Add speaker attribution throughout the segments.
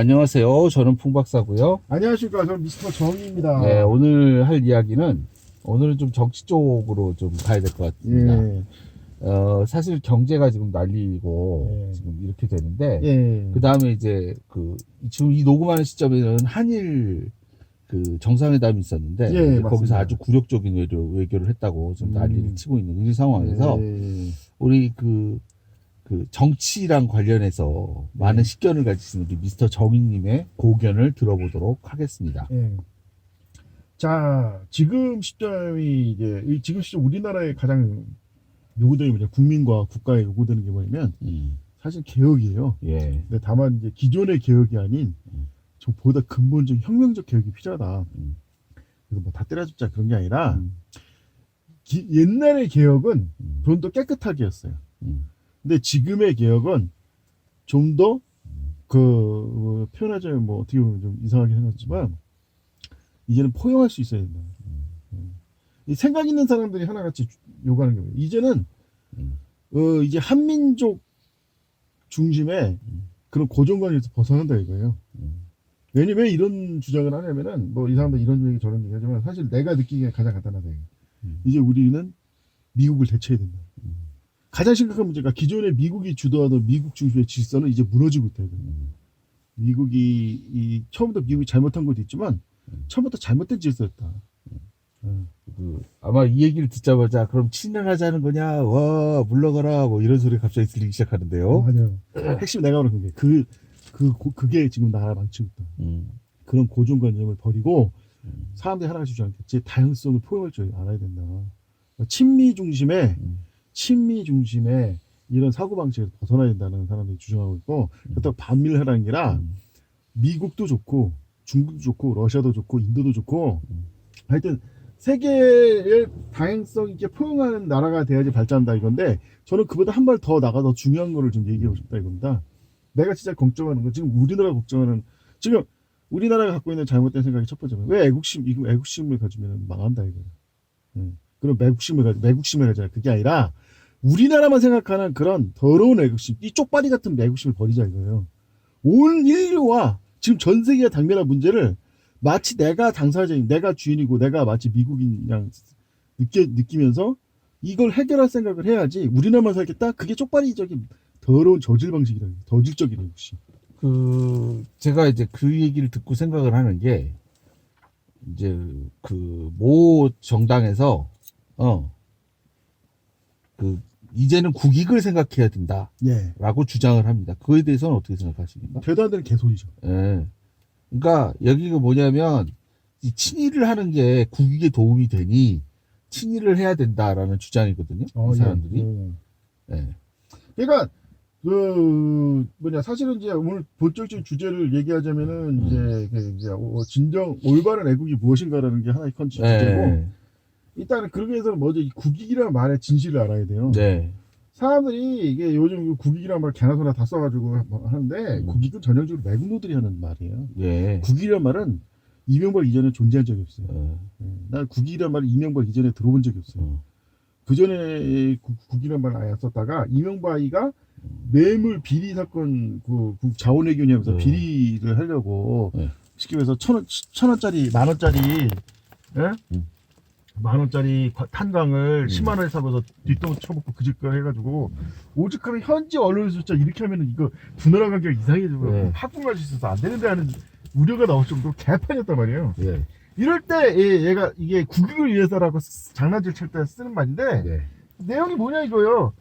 Speaker 1: 안녕하세요. 저는 풍박사고요.
Speaker 2: 안녕하십니까. 저는 미스터 정입니다.
Speaker 1: 네, 오늘 할 이야기는 오늘은 좀 정치 쪽으로 좀 가야 될 것 같습니다.
Speaker 2: 예.
Speaker 1: 사실 경제가 지금 난리고
Speaker 2: 예.
Speaker 1: 지금 이렇게 되는데
Speaker 2: 예.
Speaker 1: 그 다음에 이제 지금 이 녹음하는 시점에는 한일 정상회담이 있었는데
Speaker 2: 예,
Speaker 1: 이제
Speaker 2: 맞습니다.
Speaker 1: 거기서 아주 굴욕적인 외교를 했다고 지금 난리를 치고 있는 이 상황에서
Speaker 2: 예.
Speaker 1: 우리 그 정치랑 관련해서 많은 식견을 가지신 우리 미스터 정의님의 고견을 들어보도록 하겠습니다.
Speaker 2: 예. 자, 지금 시점이 지금 시점 우리나라의 가장 요구되는 뭐냐, 국민과 국가에 요구되는 게 뭐냐면 사실 개혁이에요.
Speaker 1: 예.
Speaker 2: 근데 다만 이제 기존의 개혁이 아닌 좀 보다 근본적 혁명적 개혁이 필요하다. 그래서 뭐 다 때려잡자 그런 게 아니라 옛날의 개혁은 돈도 깨끗하게 했어요. 근데 지금의 개혁은 좀 더 표현하자면 뭐 어떻게 보면 좀 이상하게 생겼지만 이제는 포용할 수 있어야 된다. 이 생각 있는 사람들이 하나같이 요구하는 게 뭐예요? 이제는 이제 한민족 중심의 그런 고정관념에서 벗어난다 이거예요. 왜 이런 주장을 하냐면은 뭐 이 사람들 이런 얘기 저런 얘기 하지만 사실 내가 느끼기에 가장 간단하다 이거. 이제 우리는 미국을 대체해야 된다. 가장 심각한 문제가 기존에 미국이 주도하던 미국 중심의 질서는 이제 무너지고 있다. 미국이 처음부터 미국이 잘못한 것도 있지만 처음부터 잘못된 질서였다.
Speaker 1: 아마 이 얘기를 듣자마자 그럼 친일하자는 거냐, 와 물러가라 뭐 이런 소리 갑자기 들리기 시작하는데요.
Speaker 2: 맞아요. 핵심 내가 말한 게 그게 지금 나라 망치고 있다. 그런 고정관념을 버리고 사람들이 하나씩 주장했지 다양성을 포용할 줄 알아야 된다. 친미 중심의 이런 사고방식에서 벗어나야 된다는 사람들이 주장하고 있고, 그렇다고 반밀하라는 게 아니라 미국도 좋고 중국도 좋고 러시아도 좋고 인도도 좋고 하여튼 세계의 다양성 있게 포용하는 나라가 돼야지 발전한다 이건데, 저는 그보다 한 발 더 나가 더 중요한 거를 좀 얘기하고 싶다 이겁니다. 내가 진짜 걱정하는 건 지금 지금 우리나라가 갖고 있는 잘못된 생각이 첫 번째는 왜 애국심을 가지면 망한다 이거예요. 그럼 매국심을 가지라. 그게 아니라 우리나라만 생각하는 그런 더러운 애국심, 이 쪽발이 같은 애국심을 버리자 이거예요. 온 인류와 지금 전 세계가 당면한 문제를 마치 내가 당사자인, 내가 주인이고 내가 마치 미국인 양 느끼면서 이걸 해결할 생각을 해야지. 우리나라만 살겠다? 그게 쪽발이적인 더러운 저질방식이다. 저질적인 애국심.
Speaker 1: 제가 이제 그 얘기를 듣고 생각을 하는 게 이제 모 정당에서 이제는 국익을 생각해야 된다라고 주장을 합니다. 그거에 대해서는 어떻게 생각하십니까?
Speaker 2: 되도 안 되는 개소리죠.
Speaker 1: 예. 그러니까 여기가 뭐냐면 이 친일을 하는 게 국익에 도움이 되니 친일을 해야 된다라는 주장이거든요. 이 사람들이. 예.
Speaker 2: 그러니까 사실은 이제 오늘 본격적인 주제를 얘기하자면은 이제 진정 올바른 애국이 무엇인가라는 게 하나의 주제고, 일단은 그러기 위해서는 먼저 이 국익이라는 말의 진실을 알아야 돼요.
Speaker 1: 네.
Speaker 2: 사람들이 이게 요즘 국익이라는 말 개나 소나 다 써가지고 하는데, 국익은 전형적으로 외국노들이 하는 말이에요.
Speaker 1: 예.
Speaker 2: 국익이라는 말은 이명박 이전에 존재한 적이 없어요. 난 국익이라는 말을 이명박 이전에 들어본 적이 없어요. 그 전에 국익이라는 말을 아예 안 썼다가 이명박이가 뇌물 비리 사건 자원외교니 하면서 비리를 하려고 쉽게 말해서 천원짜리 만원짜리 만원짜리 탄광을 10만원에 사고서 뒷돈 쳐먹고 그짓거 해가지고, 오죽하면 현지 언론에서 진짜 이렇게 하면은 이거 분할화 관계가 이상해지고 학군갈 수 있어서 안 되는데 하는 우려가 나올 정도로 개판이었단 말이에요. 이럴 때 얘가 이게 국익을 위해서라고 장난질 칠 때 쓰는 말인데, 내용이 뭐냐 이거예요.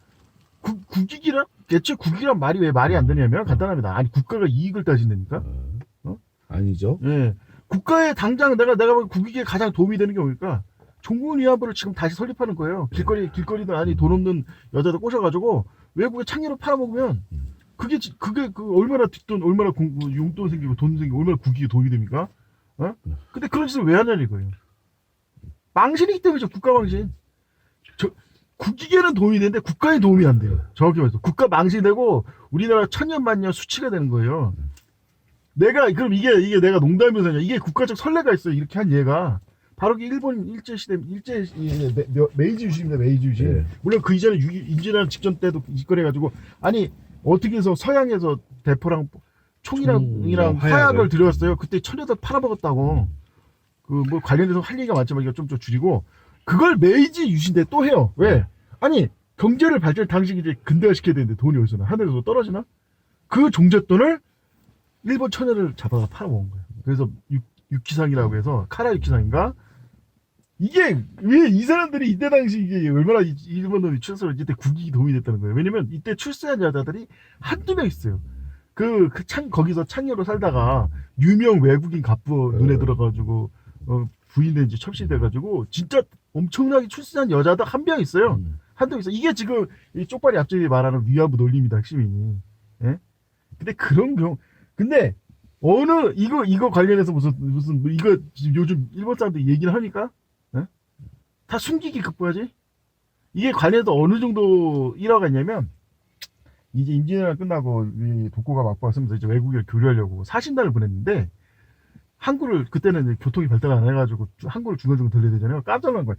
Speaker 2: 국익이란 애초에 국익이란 말이 왜 말이 안 되냐면 간단합니다. 아니 국가가 이익을 따진다니까?
Speaker 1: 아니죠.
Speaker 2: 국가에 당장 내가 보기엔 국익에 가장 도움이 되는 게 뭡니까? 종군 위안부를 지금 다시 설립하는 거예요. 길거리든 아니 돈 없는 여자들 꼬셔가지고 외국에 창의로 팔아먹으면 그게 얼마나 뒷돈, 얼마나 용돈 생기고 돈 생기고 얼마나 국익에 도움이 됩니까? 근데 그런 짓을 왜 하냐는 거예요. 망신이기 때문이죠. 국가 망신. 국익에는 도움이 되는데 국가에 도움이 안 돼요. 정확히 말해서 국가 망신되고 우리나라 천년만년 수치가 되는 거예요. 그럼 이게 내가 농담이면서 하냐, 이게 국가적 선례가 있어요. 이렇게 한 얘가 바로 일본 메이지 유신입니다. 메이지 유신. 물론 그 이전에 임진왜란 직전 때도 이끌어가지고, 아니 어떻게 해서 서양에서 대포랑 총이랑 화약을 들여왔어요. 그때 처녀들 팔아먹었다고. 그 뭐 관련해서 할 얘기가 많지만 이거 좀 줄이고 그걸 메이지 유신대 또 해요. 왜? 아니 경제를 발전 당시 이제 근대화 시켜야 되는데 돈이 어디서 나? 하늘에서 떨어지나? 그 종잣돈을 일본 처녀를 잡아서 팔아먹은 거예요. 그래서 유키상이라고 해서 카라 유키상인가? 이게 왜 이 사람들이 이때 당시 이게 얼마나 일본 놈이 출세를 이때 국익이 도움이 됐다는 거예요. 왜냐면 이때 출세한 여자들이 한두 명 있어요. 거기서 창녀로 살다가 유명 외국인 갑부 눈에 들어가지고 부인된 지 첩시돼가지고 진짜 엄청나게 출세한 여자도 한 명 있어요. 한두 명 있어. 이게 지금 이 쪽발이 앞쪽에 말하는 위안부 논리입니다. 핵심이. 예? 근데 그런 경우 근데 이거 관련해서 무슨 이거 지금 요즘 일본 사람들이 얘기를 하니까 예? 다 숨기기 극복하지. 이게 관련해서 어느 정도 일화가 있냐면 이제 임진왜란 끝나고 독고가 막바왔으면서 이제 외국에 교류하려고 사신단을 보냈는데 항구를 그때는 이제 교통이 발달 안 해가지고 항구를 중간중간 들려야 되잖아요. 깜짝 놀란 거예요.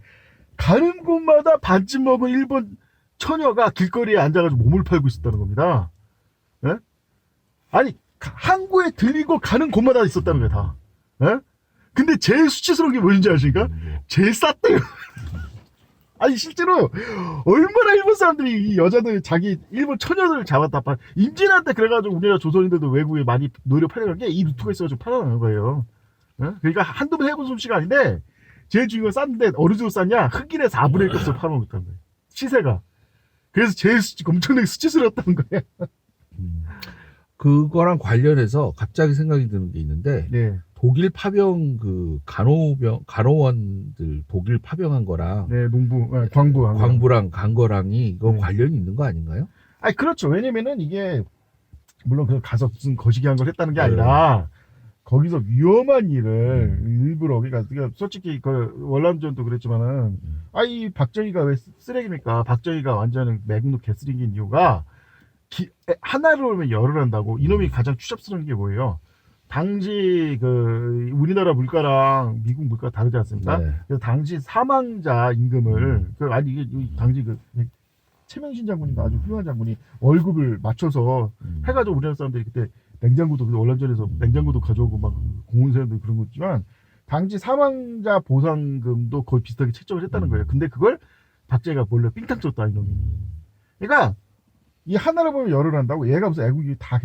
Speaker 2: 가는 곳마다 반쯤 먹은 일본 처녀가 길거리에 앉아가지고 몸을 팔고 있었다는 겁니다. 예? 아니 항구에 들리고 가는 곳마다 있었다는 거예요 다. 예? 근데 제일 수치스러운 게 뭔지 아십니까? 제일 쌌대요. 아니 실제로 얼마나 일본 사람들이 이 여자들 자기 일본 처녀들을 잡았다 임진왜란 때 그래가지고 우리나라 조선인들도 외국에 많이 노력 팔려간 게 이 루트가 있어가지고 팔아나는 거예요. 어? 그러니까 한두 번 해본 솜씨가 아닌데 제일 중요한 건 쌌는데 어느 정도 쌌냐? 흑인의 4분의 1 값을 팔아먹었다는 거예요. 시세가. 그래서 제일 엄청나게 수치스러웠다는 거예요.
Speaker 1: 그거랑 관련해서 갑자기 생각이 드는 게 있는데
Speaker 2: 네.
Speaker 1: 독일 파병 그 간호원들 독일 파병한 거랑
Speaker 2: 네, 광부랑
Speaker 1: 간 거랑이 이거
Speaker 2: 네.
Speaker 1: 관련이 있는 거 아닌가요?
Speaker 2: 아니 그렇죠. 왜냐면은 이게 물론 그 가서 무슨 거시기한 걸 했다는 게 아니라 거기서 위험한 일을 일부러 그러니까 솔직히 그 월남전도 그랬지만은 이 박정희가 왜 쓰레기입니까? 박정희가 완전 매국노 개쓰레기인 이유가 하나를 오면 열을 한다고 이놈이 가장 추잡스러운 게 뭐예요? 당시 그 우리나라 물가랑 미국 물가 다르지 않습니까?
Speaker 1: 네.
Speaker 2: 그래서 당시 사망자 임금을 이게 당시 최명신 장군인가 아주 훌륭한 장군이 월급을 맞춰서 해가지고 우리나라 사람들이 그때 냉장고도 월남전에서 냉장고도 가져오고 막 공원세도 그런 거 있지만 당시 사망자 보상금도 거의 비슷하게 책정을 했다는 거예요. 근데 그걸 박정희가 몰래 삥땅 쳤다 이놈이. 그러니까 이 하나를 보면 열을 한다고 얘가 무슨 애국이 다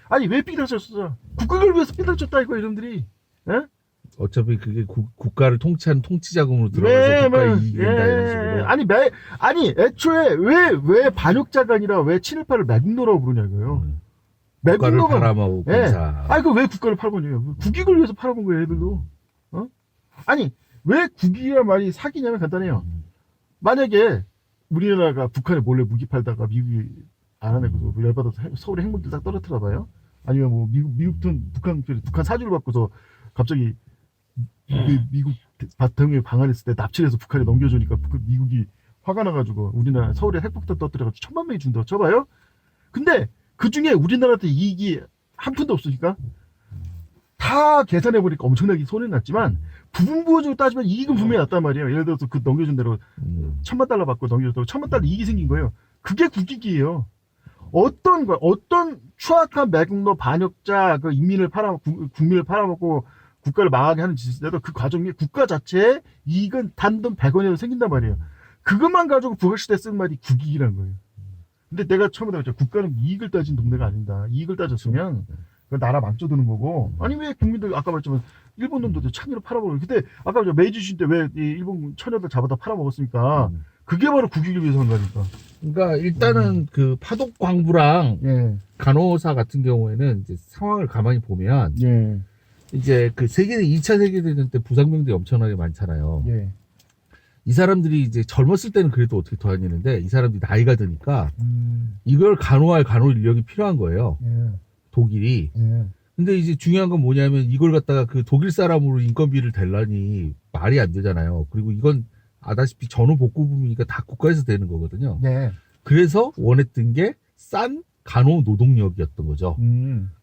Speaker 2: 아니 왜 삥땅 쳤어? 국가를 위해서 삥땅 쳤다 이거 이놈들이. 예?
Speaker 1: 어차피 그게 국가를 통치하는 통치자금으로 들어가서 국가 이익이 된다 이런 식으로.
Speaker 2: 아니 애초에 왜 반역자가 아니라 왜 친일파를 매국노라고 부르냐 이거요.
Speaker 1: 국가를 팔아먹고
Speaker 2: 공사. 아니 그 왜 국가를 팔아먹냐? 국익을 위해서 팔아먹은 거예요 애들도. 어? 아니 왜 국익이란 말이 사기냐면 간단해요. 만약에 우리나라가 북한에 몰래 무기 팔다가 미국이 알아내고서 열받아서 서울에 핵무기를 딱 떨어뜨려봐요. 아니면 뭐 미국은 북한 사주를 받고서 갑자기 미국 바탕에 방한했을 때 납치해서 북한에 넘겨주니까 미국이 화가 나가지고 우리나라 서울에 핵폭탄 터뜨려가지고 1000만 명이 준다고 쳐봐요. 근데 그 중에 우리나라한테 이익이 한 푼도 없으니까 다 계산해보니까 엄청나게 손해 났지만 부분부어적으로 따지면 이익은 분명히 났단 말이에요. 예를 들어서 그 넘겨준 대로 1000만 달러 받고 넘겨줬다고 1000만 달러 이익이 생긴 거예요. 그게 국익이에요. 어떤 추악한 매국노 반역자 국민을 팔아먹고 국가를 망하게 하는 짓을 해도 그 과정에 국가 자체의 이익은 단돈 100원이라도 생긴단 말이에요. 그것만 가지고 부활시대 쓴 말이 국익이라는 거예요. 근데 내가 처음에 말했죠. 국가는 이익을 따진 동네가 아니다. 이익을 따졌으면 그 나라 망쳐두는 거고. 아니 왜 국민들 아까 말했지만 일본 놈들도 창의로 팔아먹어요. 근데 아까 메이지 주신 때 왜 일본 처녀들 잡아다 팔아먹었습니까? 그게 바로 국익을 위해서 한 거니까.
Speaker 1: 그러니까 일단은 그 파독 광부랑 간호사 같은 경우에는 이제 상황을 가만히 보면 이제 그 2차 세계대전 때 부상병들이 엄청나게 많잖아요. 이 사람들이 이제 젊었을 때는 그래도 어떻게 다니는데 이 사람들이 나이가 드니까 이걸 간호할 간호 인력이 필요한 거예요. 독일이. 근데 이제 중요한 건 뭐냐면 이걸 갖다가 그 독일 사람으로 인건비를 댈라니 말이 안 되잖아요. 그리고 이건 아다시피 전후복구부니까 다 국가에서 되는 거거든요. 그래서 원했던 게 싼 간호 노동력이었던 거죠.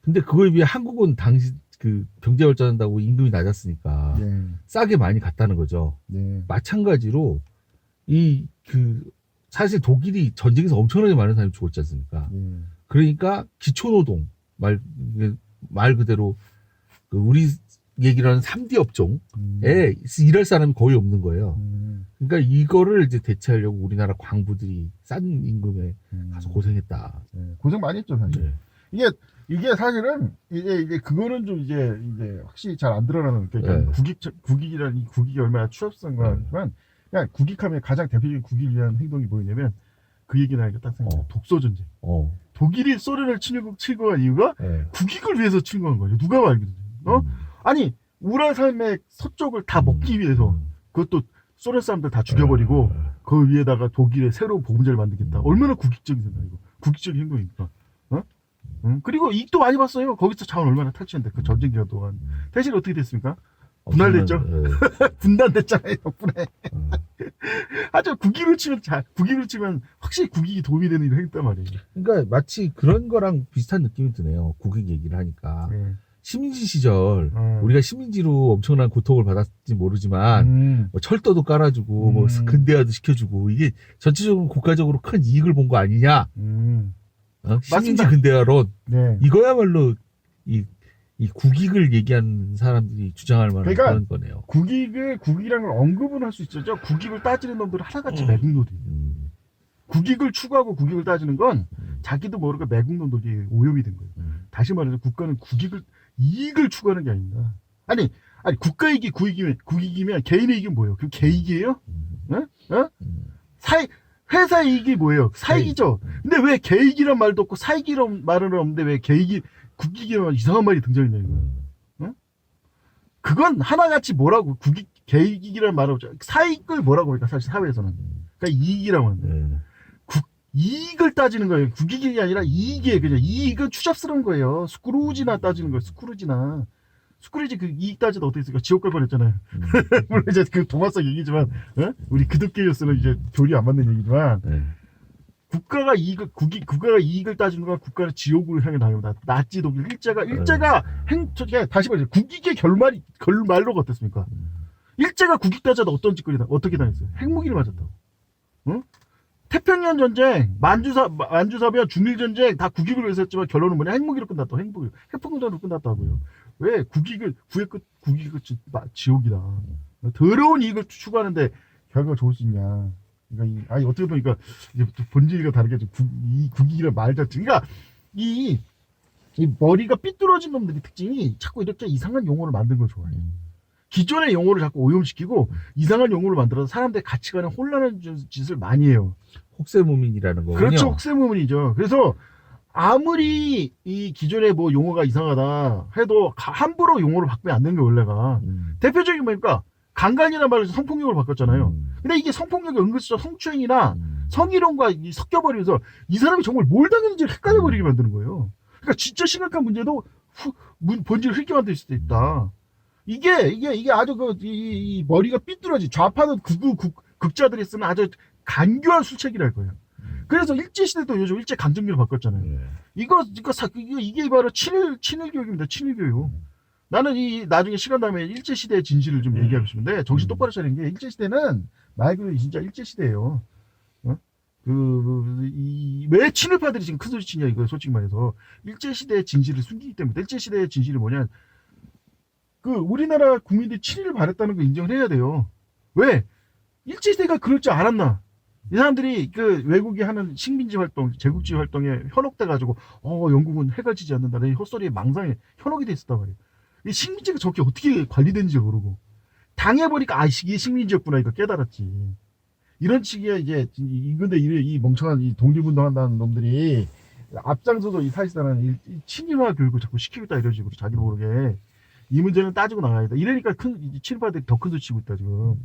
Speaker 1: 근데 그거에 비해 한국은 당시 그 경제 발전한다고 임금이 낮았으니까 싸게 많이 갔다는 거죠. 마찬가지로 사실 독일이 전쟁에서 엄청나게 많은 사람이 죽었지 않습니까? 그러니까 기초노동 말 그대로 그 우리 얘기를 하는 3D 업종에 일할 사람이 거의 없는 거예요. 그러니까 이거를 이제 대체하려고 우리나라 광부들이 싼 임금에 가서 고생했다.
Speaker 2: 고생 많이 했죠, 사실.
Speaker 1: 네.
Speaker 2: 이게 사실은 이게 그거는 좀 이제 확실히 잘 안 드러나는 게
Speaker 1: 네.
Speaker 2: 국익이라는 이 국익이 얼마나 추잡스러운 거지만 그냥 국익하면 가장 대표적인 국익을 위한 행동이 뭐냐면 그 얘기 나니까 딱 생각나. 독소 전쟁. 독일이 소련을 치고 간 이유가 국익을 위해서 치고 간 거죠. 누가 말겠어요. 아니 우랄 산맥 서쪽을 다 먹기 위해서 그것도 소련 사람들 다 죽여버리고 그 위에다가 독일의 새로운 보금자를 만들겠다. 얼마나 국익적인 생각이고 국익적인 행동입니까? 그리고 이익도 많이 봤어요. 거기서 자원 얼마나 탈취했는데 그 전쟁 기간 동안. 대신 어떻게 됐습니까? 분할됐죠. 분단됐잖아요 덕분에. 아주 국익을 치면 확실히 국익이 도움이 되는 일을 했단 말이에요.
Speaker 1: 그러니까 마치 그런 거랑 비슷한 느낌이 드네요. 국익 얘기를 하니까. 식민지 시절 우리가 식민지로 엄청난 고통을 받았지 모르지만 뭐 철도도 깔아주고 뭐 근대화도 시켜주고 이게 전체적으로 국가적으로 큰 이익을 본 거 아니냐. 식민지
Speaker 2: 맞습니다.
Speaker 1: 근대화론 이거야말로 이 국익을 얘기하는 사람들이 주장할 만한
Speaker 2: 그러니까
Speaker 1: 그런 거네요.
Speaker 2: 국익이라는 걸 언급은 할 수 있죠. 국익을 따지는 놈들은 하나같이 매국노들이에요. 국익을 추구하고 국익을 따지는 건 자기도 모르게 매국노들이 오염이 된 거예요. 다시 말해서 국가는 이익을 추구하는 게 아닙니다. 아니 국가이익이 국익이면 개인의 이익은 뭐예요? 그 개이익이에요? 회사 이익이 뭐예요? 사익이죠. 근데 왜 개이익이란 말도 없고 사익이란 말은 없는데 왜 국익이란 이상한 말이 등장했냐 이거. 그건 하나같이 뭐라고 개이익이란 말을 없죠. 사익을 뭐라고 하니까 사실 사회에서는 그러니까 이익이라고 하는데 이익을 따지는 거예요. 국익이 아니라 이익이에요. 그냥 이익은 추잡스러운 거예요. 스크루지나 따지는 거예요. 스크루지 그 이익 따지다 어떻게 했을까? 지옥 갈 뻔했잖아요. 물론 이제 그 동화 속 얘기지만 우리 그득계였으면 이제 교리 안 맞는 얘기지만 국가가 이익을 따지는 건 국가는 지옥을 향해 나갑니다. 나치 독일 일제가 다시 말해서 국익의 결말로가 어땠습니까? 일제가 국익 따져도 어떻게 당했어요? 핵무기를 맞았다고. 태평양 전쟁, 만주사변, 중일전쟁 다 국익을 위해서 했지만 결론은 뭐냐? 핵무기로 끝났다. 핵폭탄으로 끝났다고요. 왜? 국익의 끝이 지옥이다. 더러운 이익을 추구하는데 결과가 좋을 수 있냐? 그러니까 어떻게 보니까 이제 본질과 다르게 이 국익이란 말 자체. 그러니까 이 머리가 삐뚤어진 놈들의 특징이 자꾸 이렇게 이상한 용어를 만드는 걸 좋아해요. 기존의 용어를 자꾸 오염시키고 이상한 용어를 만들어서 사람들의 가치관에 혼란한 짓을 많이 해요.
Speaker 1: 혹세무민이라는 거군요.
Speaker 2: 그렇죠. 혹세무민이죠. 그래서 아무리 이 기존의 뭐 용어가 이상하다 해도 함부로 용어를 바꾸면 안 되는 게 원래가. 대표적인 뭐니까 강간이라는 말을 성폭력으로 바꿨잖아요. 근데 이게 성폭력이 은근슬쩍 성추행이나 성희롱과 섞여버리면서 이 사람이 정말 뭘 당했는지 헷갈려버리게 만드는 거예요. 그러니까 진짜 심각한 문제도 본질을 흘게 만들 수도 있다. 이게 아주 이 머리가 삐뚤어지 좌파는 극자들이 쓰는 아주 간교한 술책이랄 거예요. 그래서 일제시대도 요즘 일제 강점기로 바꿨잖아요. 이게 바로 친일교육입니다. 친일교육. 나는 나중에 시간 나면 일제시대의 진실을 좀 얘기하고 싶은데 정신 똑바로 차리는 게 일제시대는 말 그대로 진짜 일제시대예요. 왜 친일파들이 지금 큰 소리 치냐 이거 솔직히 말해서 일제시대의 진실을 숨기기 때문에. 일제시대의 진실이 뭐냐, 우리나라 국민들이 친일을 바랬다는 거 인정을 해야 돼요. 왜? 일제시대가 그럴 줄 알았나? 이 사람들이 외국이 하는 식민지 활동, 제국주의 활동에 현혹돼가지고 영국은 해가 지지 않는다는 헛소리에 망상에 현혹이 돼 있었단 말이에요. 이 식민지가 저렇게 어떻게 관리되는지 모르고 당해보니까 이게 식민지였구나 이거 깨달았지. 이런 식의 근데 이 멍청한 이 독립운동한다는 놈들이 앞장서서 이 사실상은 친일화 교육을 자꾸 시키겠다 이런 식으로 자기 모르게 이 문제는 따지고 나가야 돼. 이러니까 친일파들이 더 큰 소리 치고 있다 지금.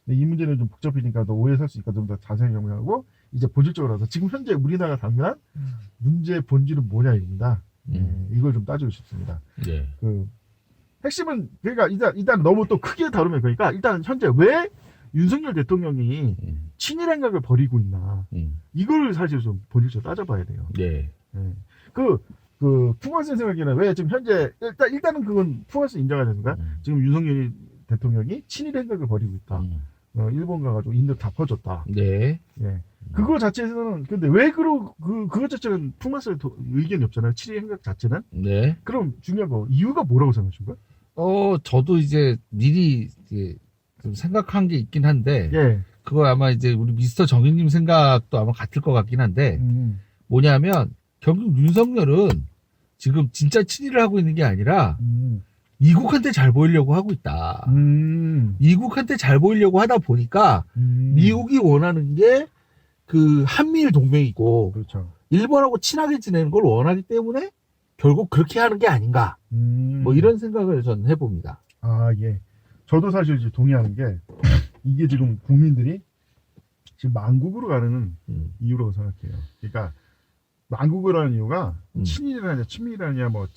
Speaker 2: 근데 이 문제는 좀 복잡해지니까 너 오해 살 수 있으니까 좀 더 자세히 설명하고 이제 본질적으로 와서 지금 현재 우리나라 당면한 문제의 본질은 뭐냐 이겁니다. 이걸 좀 따지고 싶습니다. 핵심은 그러니까 일단 너무 또 크게 다루면 그러니까 일단 현재 왜 윤석열 대통령이 친일 행각을 벌이고 있나 이걸 사실 좀 본질적으로 따져봐야 돼요. 풍화스 생각에는 왜 지금 현재 일단은 그건 풍화스 인정해야 됩니까? 지금 윤석열 대통령이 친일 행각을 벌이고 있다. 일본 가가지고 인도 다 퍼졌다. 그거 자체에서는 근데 왜 그거 자체는 풍마스의 의견이 없잖아요. 7위 행각 자체는.
Speaker 1: 네.
Speaker 2: 그럼 중요한 거 이유가 뭐라고 생각하십니까?
Speaker 1: 저도 이제 미리 이제 좀 생각한 게 있긴 한데,
Speaker 2: 예.
Speaker 1: 그거 아마 이제 우리 미스터 정의님 생각도 아마 같을 것 같긴 한데, 뭐냐면, 결국 윤석열은 지금 진짜 친일을 하고 있는 게 아니라, 미국한테 잘 보이려고 하고 있다. 미국한테 잘 보이려고 하다 보니까, 미국이 원하는 게 그 한미일 동맹이고,
Speaker 2: 그렇죠.
Speaker 1: 일본하고 친하게 지내는 걸 원하기 때문에, 결국 그렇게 하는 게 아닌가. 뭐 이런 생각을 저는 해봅니다.
Speaker 2: 아, 예. 저도 사실 이제 동의하는 게 이게 지금 국민들이 지금 만국으로 가는 이유라고 생각해요. 그러니까 만국으로 하는 이유가 친일을 하냐, 친밀을 하냐, 뭐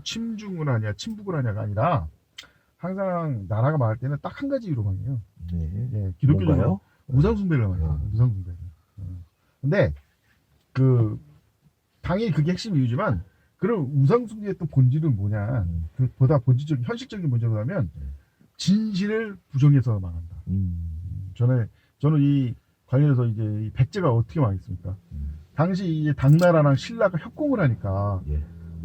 Speaker 2: 침중을 하냐, 친북을 하냐가 아니라 항상 나라가 망할 때는 딱 한 가지 이유로 망해요.
Speaker 1: 네.
Speaker 2: 예, 기독교적으로 우상숭배를 망해요. 우상숭배. 근데 당연히 그게 핵심 이유지만 그럼 우상숭배의 또 본질은 뭐냐? 그보다 본질적인 현실적인 문제로 하면 진실을 부정해서 망한다. 저는 이 관련해서 이제 이 백제가 어떻게 망했습니까? 당시 이제 당나라랑 신라가 협공을 하니까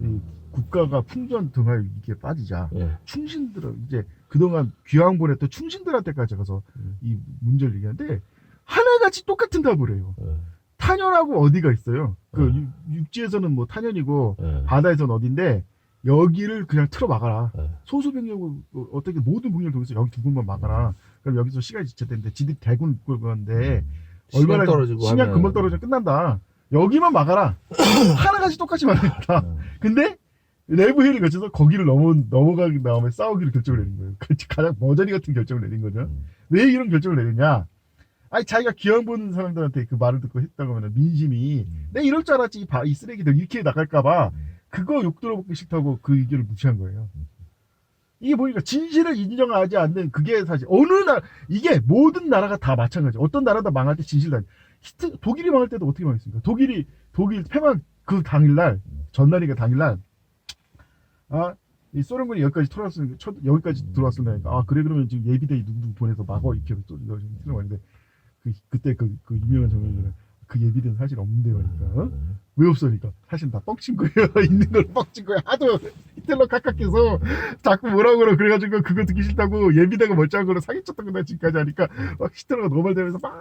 Speaker 2: 이 국가가 풍전 등하에 이게 빠지자 충신들은 이제 그동안 귀양 보냈던 충신들한테까지 가서 이 문제를 얘기하는데 하나같이 똑같은 답을 해요. 탄현하고 어디가 있어요? 육지에서는 뭐 탄현이고 바다에서는 어딘데 여기를 그냥 틀어 막아라. 소수 병력을 어떻게 모든 병력을 통해서 여기 두 군만 막아라. 그럼 여기서 시간이 지체되는데 지들 대군 끌건데 얼마나 시간 금방 떨어지면 끝난다. 여기만 막아라. 하나같이 똑같이 말했다. 근데 내부 회의를 거쳐서 거기를 넘어가기 다음에 싸우기로 결정을 내린 거예요. 가장 머저리 같은 결정을 내린 거죠. 왜 이런 결정을 내렸냐? 아니 자기가 기왕 보는 사람들한테 그 말을 듣고 했다고 하면 민심이 내가 이럴 줄 알았지 이 쓰레기들 이렇게 나갈까봐 그거 욕 들어먹기 싫다고 그 의견을 무시한 거예요. 이게 보니까 진실을 인정하지 않는 그게 사실 이게 모든 나라가 다 마찬가지예요. 어떤 나라도 망할 때 진실다. 독일이 망할 때도 어떻게 망했습니까? 독일 패망 그 당일날 전날이가 당일날 이 소련군이 여기까지 들어왔으니까 그래 그러면 지금 예비대 누구 보내서 막어 이렇게 틀어봤는데 그때 그 유명한 장면이 그 예비대는 사실 없는데요. 그러니까 왜 없으니까 사실 다 뻥친 거예요. 있는 걸 뻥친 거예요. 하도 히틀러 각각해서 자꾸 뭐라고 그래가지고 그거 듣기 싫다고 예비대가 멀쩡한 걸로 사기쳤던 거나 지금까지 하니까 막 히틀러가 노발대면서 막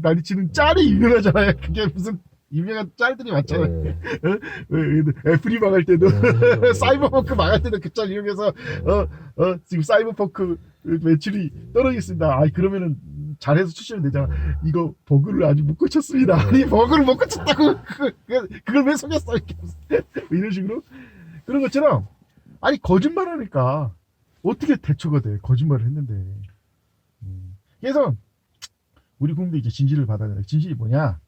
Speaker 2: 난리치는 짤이 유명하잖아요. 그게 무슨 유명한 짤들이 많잖아요. 애플이 망할 때도 사이버펑크 망할 때도 그 짤 이용해서 지금 사이버펑크 매출이 떨어지겠습니다. 그러면은 잘해서 출시면 되잖아. 이거 버그를 아직 못 고쳤습니다. 아니 버그를 못 고쳤다고 그걸 왜 속였어 이렇게 이런 식으로 그런 것처럼 거짓말하니까 어떻게 대처가 돼? 거짓말을 했는데. 그래서 우리 국민들이 이제 진실을 받아야 돼. 진실이 뭐냐?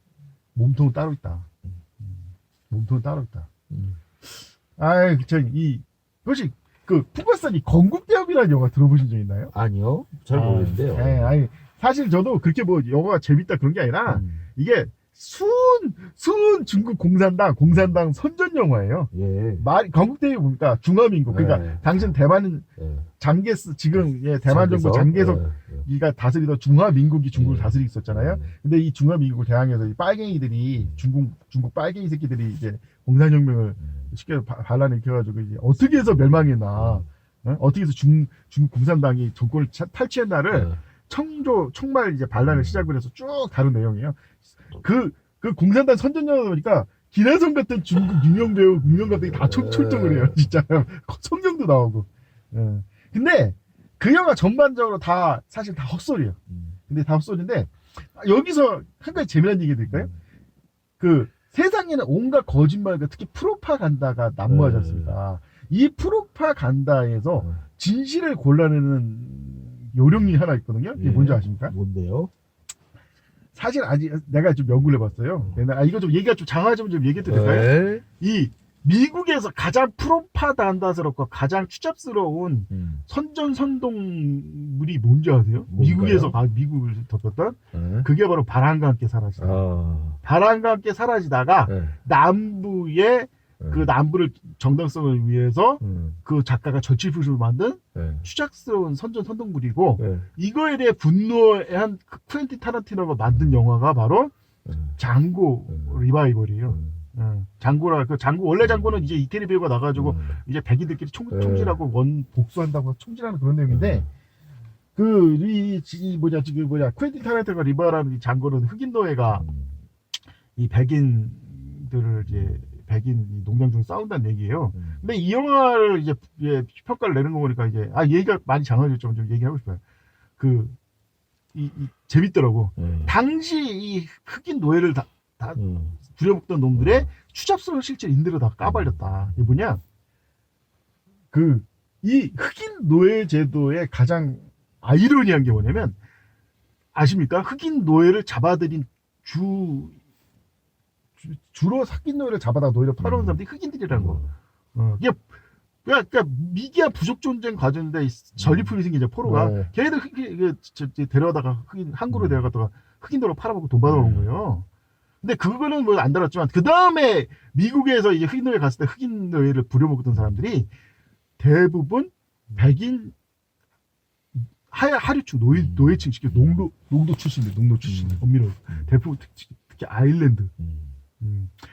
Speaker 2: 몸통은 따로 있다. 몸통은 따로 있다. 그것이 풍과산이 건국대업이라는 영화 들어보신 적 있나요?
Speaker 1: 아니요, 잘 모르겠는데요.
Speaker 2: 사실 저도 그렇게 뭐 영화가 재밌다 그런 게 아니라 이게 순 중국 공산당 선전 영화예요. 건국대업이 뭡니까? 중화민국. 그러니까 당신 대만은 장개스 지금 대만 정부 장개석이가 다스리던 중화민국이 중국을 다스리고 있었잖아요. 근데 이 중화민국을 대항해서 이 빨갱이들이 중국 빨갱이 새끼들이 이제 공산혁명을 쉽게 반란을 일으켜가지고 이제 어떻게 해서 멸망했나, 어떻게 해서 중국 공산당이 정권을 탈취했나를 총말 이제 반란을 시작을 해서 쭉 다룬 내용이에요. 그 공산당 선전 영화다 보니까 기나성 같은 중국 유명 배우, 유명 감독이 다 출동을 해요. 진짜 성룡도 나오고. 근데 그 영화 전반적으로 다 사실 다 헛소리예요. 근데 다 헛소리인데 여기서 한 가지 재미난 얘기 드릴까요? 세상에는 온갖 거짓말과 특히 프로파간다가 난무하지 않습니까? 이 프로파간다에서 진실을 골라내는 요령이 하나 있거든요. 이게 뭔지 아십니까?
Speaker 1: 뭔데요?
Speaker 2: 사실 아직 내가 좀 연구를 해봤어요. 이거 좀 얘기가 좀 장하지만 좀 얘기해도 될까요? 이 미국에서 가장 프로파간다스럽고 가장 추잡스러운 선전선동물이 뭔지 아세요? 뭔가요? 미국에서 미국을 덮었던 그게 바로 바람과 함께 사라지다. 바람과 함께 사라지다가 남부의 그 남부를 정당성을 위해서 그 작가가 저치풀로 만든 추잡스러운 선전선동물이고 이거에 대해 분노한 쿠엔틴 타란티노가 만든 영화가 바로 장고 리바이벌이에요. 장고라 그 장고 원래 장고는 이제 이태리 배우가 나가지고 이제 백인들끼리 총질하고 원 복수한다고 총질하는 그런 내용인데 퀸틴 타란티노가 리바라는 이 장고는 흑인 노예가 이 백인들을 이제 백인 이 농장 중 싸운다는 얘기예요. 근데 이 영화를 이제 평가를 내는 거 보니까 이제 얘기가 많이 장황해졌지만 좀 얘기하고 싶어요. 재밌더라고. 당시 이 흑인 노예를 다 부려먹던 놈들의 추잡스러운 실제 인들을 다 까발렸다. 이게 뭐냐? 이 흑인 노예 제도의 가장 아이러니한 게 뭐냐면, 아십니까? 흑인 노예를 잡아들인 주로 흑인 노예를 잡아다가 노예를 팔아오는 사람들이 흑인들이라는 거. 이게 그러니까 미개한 부족 전쟁 과정인데 전리품이 생기죠. 포로가 걔네들 데려다가 흑인 항구로 데려갔다가 흑인도로 팔아먹고 돈 받아오는 거예요. 근데 그거는 뭐 안 다뤘지만 그 다음에 미국에서 이제 흑인 노예 갔을 때 흑인 노예를 부려먹었던 사람들이 대부분 백인 하류층 노예층 시켜 농도 출신들 엄밀히 대부분 특히 아일랜드.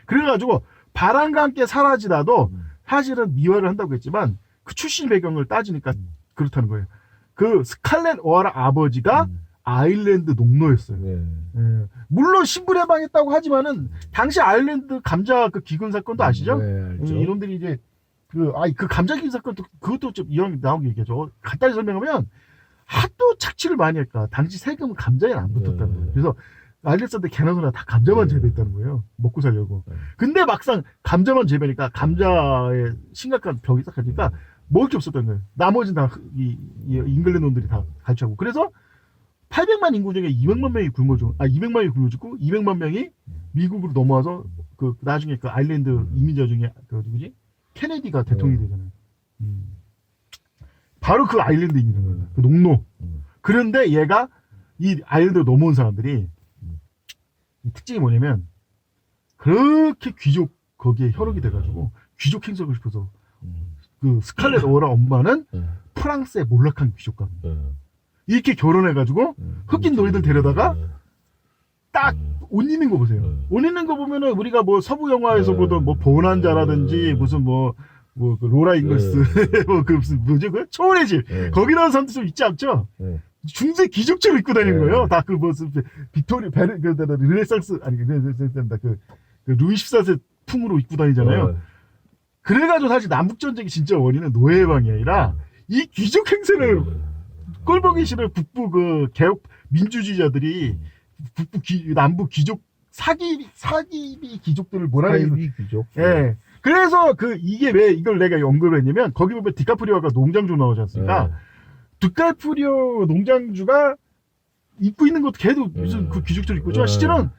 Speaker 2: 그래가지고 바람과 함께 사라지다도 사실은 미화를 한다고 했지만 그 출신 배경을 따지니까 그렇다는 거예요. 그 스칼렛 오하라 아버지가 아일랜드 농노였어요. 물론 신분해방했다고 하지만은 당시 아일랜드 감자 그 기근 사건도 아시죠? 이놈들이 이제 그 감자 기근 사건도 그것도 좀 이왕 나오게 얘기하죠. 간단히 설명하면 하도 착취를 많이 할까 당시 세금은 감자에 안 붙었다는 거예요. 그래서 아일랜드한테 개나 소나 다 감자만 재배했다는 거예요. 먹고 살려고. 근데 막상 감자만 재배하니까 감자에 심각한 벽이 딱 가니까 먹을 게 없었다는 거예요. 나머지는 다 잉글랜드 놈들이 다 갈취하고. 그래서 800만 인구 중에 200만 명이 굶어 죽고 200만 명이 미국으로 넘어와서 나중에 그 아일랜드 이민자 중에 누구지? 케네디가 대통령이 되잖아요. 바로 그 아일랜드인이라는 거예요. 그 농노. 그런데 얘가 이 아일랜드로 넘어온 사람들이 이 특징이 뭐냐면 그렇게 귀족 거기에 혈육이 돼가지고 귀족 행세하고 싶어서 그 스칼렛 오하라 엄마는 프랑스의 몰락한 귀족감. 이렇게 결혼해가지고 흑인 노예들 데려다가 딱 옷 입는 거 보세요. 옷 입는 거 보면은 우리가 뭐 서부 영화에서 보던 뭐 보난자라든지 무슨 그 로라 잉글스 무슨 뭐죠 그 초원의 집 거기 나온 사람들 좀 있지 않죠? 중세 귀족처럼 입고 다니는 거예요. 다 그 무슨 빅토리 르네상스 그 루이 14세 풍으로 입고 다니잖아요. 그래가지고 사실 남북 전쟁이 진짜 원인은 노예해방이 아니라 이 귀족 행세를 꼴보기 싫은 북부 그 개혁 민주주의자들이 남부 귀족 사기비 귀족들을 몰아내는
Speaker 1: 귀족.
Speaker 2: 그래서 이게 왜 이걸 내가 언급을 했냐면 거기 보면 디카프리오가 농장주 나오지 않습니까? 디카프리오 농장주가 입고 있는 것도 걔도 무슨 그 귀족처럼 입고 있지만 실제로는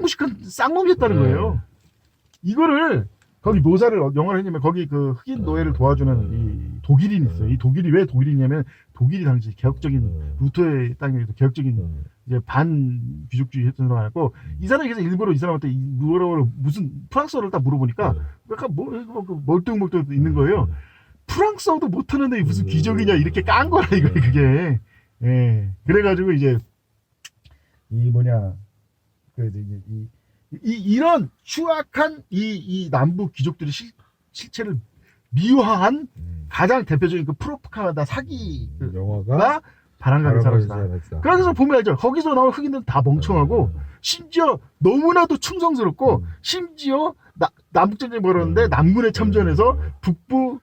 Speaker 2: 무식한 쌍놈이었다는 거예요. 이거를 거기 묘사를 영화를 했냐면 거기 그 흑인 노예를 도와주는 이 독일인이 있어요. 이 독일이 왜 독일이냐면 독일이 당시 개혁적인 루터의 땅에서 개혁적인 이제 반 귀족주의 했던 사람이고 이 사람이 그래서 일부러 이 사람한테 뭐라고 무슨 프랑스어를 딱 물어보니까 약간 멀뚱멀뚱 있는 거예요. 프랑스어도 못하는데 무슨 귀족이냐 이렇게 깐 거라 이거 그게. 그래가지고 이제 이런 추악한 이 남부 귀족들의 실체를 미화한 가장 대표적인 그 프로파간다 사기 영화가 바람가는 사람이다. 그래서 보면 알죠. 거기서 나온 흑인들은 다 멍청하고 심지어 너무나도 충성스럽고 심지어 남북전쟁 벌었는데 남군에 참전해서 북부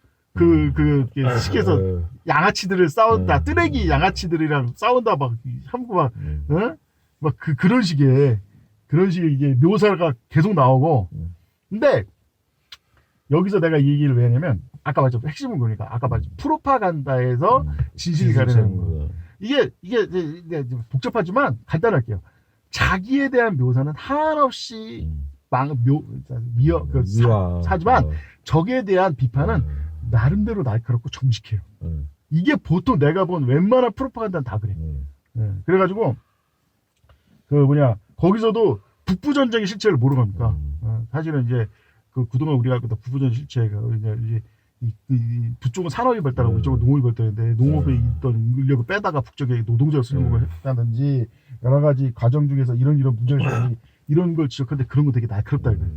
Speaker 2: 시계에서 양아치들을 싸운다 뜨레기 양아치들이랑 싸운다 막 함구 막 그런 식의 이게 묘사가 계속 나오고 근데 여기서 내가 이 얘기를 왜 하냐면 아까 말했죠 핵심은 그러니까 아까 말했죠 프로파간다에서 진실이 가려는 거 이게 복잡하지만 간단할게요. 자기에 대한 묘사는 한없이 하지만 적에 대한 비판은 나름대로 날카롭고 정직해요. 이게 보통 내가 본 웬만한 프로파간다는 다 그래. 그래가지고 거기서도 북부 전쟁의 실체를 모르고 합니까? 사실은 이제 그동안 우리가 알고 있던 북부 전쟁 실체가 이제 북쪽은 산업이 발달하고 이쪽은 농업이 발달했는데 농업에 있던 인력을 빼다가 북쪽에 노동자를 쓰려고 했다든지 여러 가지 과정 중에서 이런 문제가 이런 걸 지적하는데 그런 거 되게 날카롭다 이거예요.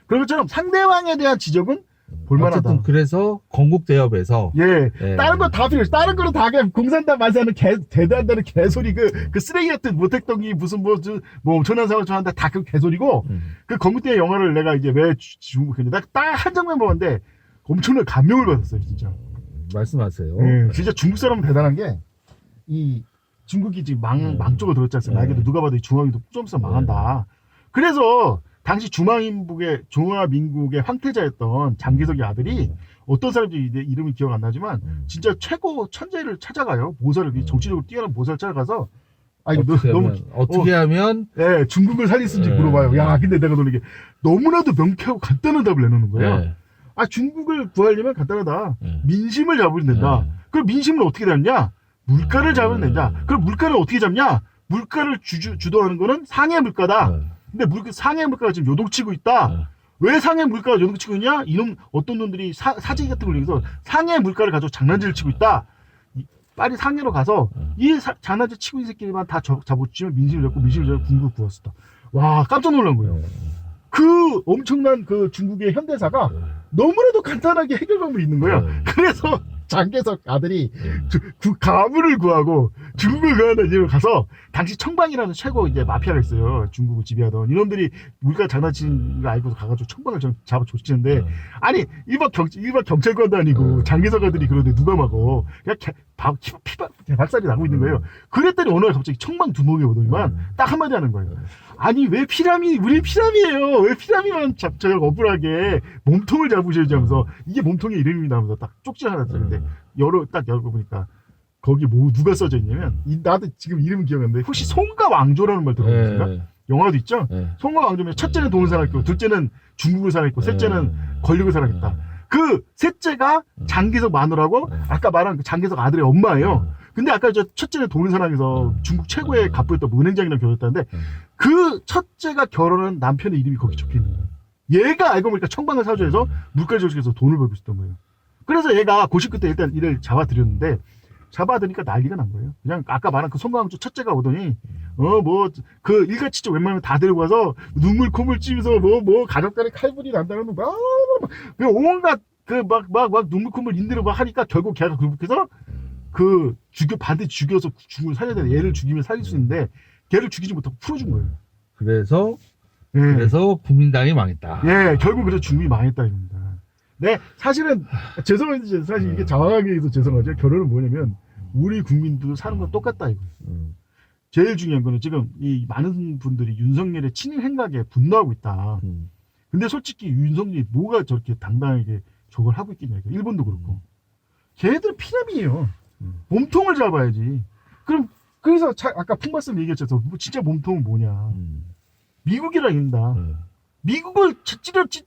Speaker 2: 그런 것처럼 상대방에 대한 지적은 볼만하다.
Speaker 1: 어쨌든 그래서 건국 대협에서
Speaker 2: 예.
Speaker 1: 예.
Speaker 2: 다른 거 다 필요 없어. 다른 거는 다 그냥 공산당 만세하는 대단다는 개소리 그 쓰레기 같은 모택동이 무슨 뭐 엄청난 상황을 하는데 다 그 개소리고 그 건국대 영화를 내가 이제 왜 중국했는데 딱 한 장면 보는데 엄청난 감명을 받았어요 진짜.
Speaker 1: 말씀하세요.
Speaker 2: 예. 진짜 중국 사람은 대단한 게 이 중국이 지금 망쪽으로 들었지 않습니까? 나에게도 누가 봐도 이 중앙이도 좀 망한다. 그래서 당시 중화민국의 황태자였던 장개석의 아들이 어떤 사람들이 이름이 기억 안 나지만 진짜 최고 천재를 찾아가요. 모사를 정치적으로 뛰어난 모사를 찾아가서 아니
Speaker 1: 어떻게 하면
Speaker 2: 예, 중국을 살릴 수 있는지 물어봐요. 야, 근데 내가 놀리게 너무나도 명쾌하고 간단한 답을 내놓는 거예요. 아, 중국을 구하려면 간단하다. 민심을 잡으면 된다. 그럼 민심을 어떻게 잡냐? 물가를 잡으면 된다. 그럼 물가를 어떻게 잡냐? 물가를 주도하는 거는 상해 물가다. 근데 상해 물가가 지금 요동치고 있다. 왜 상해 물가가 요동치고 있냐? 이놈 어떤 놈들이 사재기 같은 걸 얘기해서 상해 물가를 가지고 장난질을 치고 있다. 빨리 상해로 가서 이 장난질 치고 있는 새끼들만 다 잡아주면 민심을 잡고 민심을 잡고 군국을 구했었다. 와, 깜짝 놀란 거예요. 그 엄청난 그 중국의 현대사가 너무나도 간단하게 해결 방법이 있는 거예요. 그래서 장개석 아들이 그 가문을 구하고 중국을 구하는 이로 가서 당시 청방이라는 최고 이제 마피아가 있어요. 중국을 지배하던 이놈들이 물가 장난치는 거 알고서 가가지고 청방을 잡아 조치는데 아니 일반 경찰관도 아니고 장개석 아들이 그러는데 누가 막어 그냥 박살이 나고 있는 거예요. 그랬더니 어느 날 갑자기 청방 두목이 오더니만 딱 한마디 하는 거예요. 아니 왜 우리 피라미예요. 왜 피라미만 잡혀요 억울하게 몸통을 잡으셔야지 하면서 이게 몸통의 이름입니다 하면서 딱 쪽지 하나 썼는데 딱 열어보니까 거기 누가 써져 있냐면 나도 지금 이름은 기억나는데 혹시 송가 왕조라는 말 들어보셨습니까? 영화도 있죠? 송가 왕조면 첫째는 돈을 사랑했고 둘째는 중국을 사랑했고 셋째는 권력을 사랑했다. 그 셋째가 장개석 마누라고 아까 말한 그 장개석 아들의 엄마예요. 근데 아까 첫째는 돈을 사랑해서 중국 최고의 갑부였던 은행장이랑 결혼했다는데 그 첫째가 결혼한 남편의 이름이 거기 적혀 있는 거예요. 얘가 알고 보니까 청방을 사주해서 물가를 조직해서 돈을 벌고 있었던 거예요. 그래서 얘가 고시 끝에 일단 이를 잡아들였는데 잡아드니까 난리가 난 거예요. 그냥 아까 말한 그 송강조 첫째가 오더니 그 일가치적 웬만하면 다 데리고 와서 눈물 콧물 찌면서 가족 간에 칼분이 난다는 거 온갖 막 눈물 콧물 인대로 막 하니까 결국 걔가 굴복해서 반드시 죽여서 중국을 살려야 되는데 얘를 죽이면 살릴 수 있는데 걔를 죽이지 못하고 풀어준 거예요.
Speaker 1: 그래서 국민당이 망했다.
Speaker 2: 예, 결국 그래서 중국이 망했다 이겁니다. 네, 사실은 죄송한데 사실 이게 장황하게 해서 죄송하죠. 결론은 뭐냐면 우리 국민도 사는 건 똑같다 이거예요. 제일 중요한 거는 지금 이 많은 분들이 윤석열의 친일 행각에 분노하고 있다. 근데 솔직히 윤석열이 뭐가 저렇게 당당하게 저걸 하고 있겠냐 이거. 일본도 그렇고. 걔네들은 피라미예요. 몸통을 잡아야지. 그래서 아까 풍바스님 얘기했죠. 진짜 몸통은 뭐냐. 미국이라 입니다. 미국을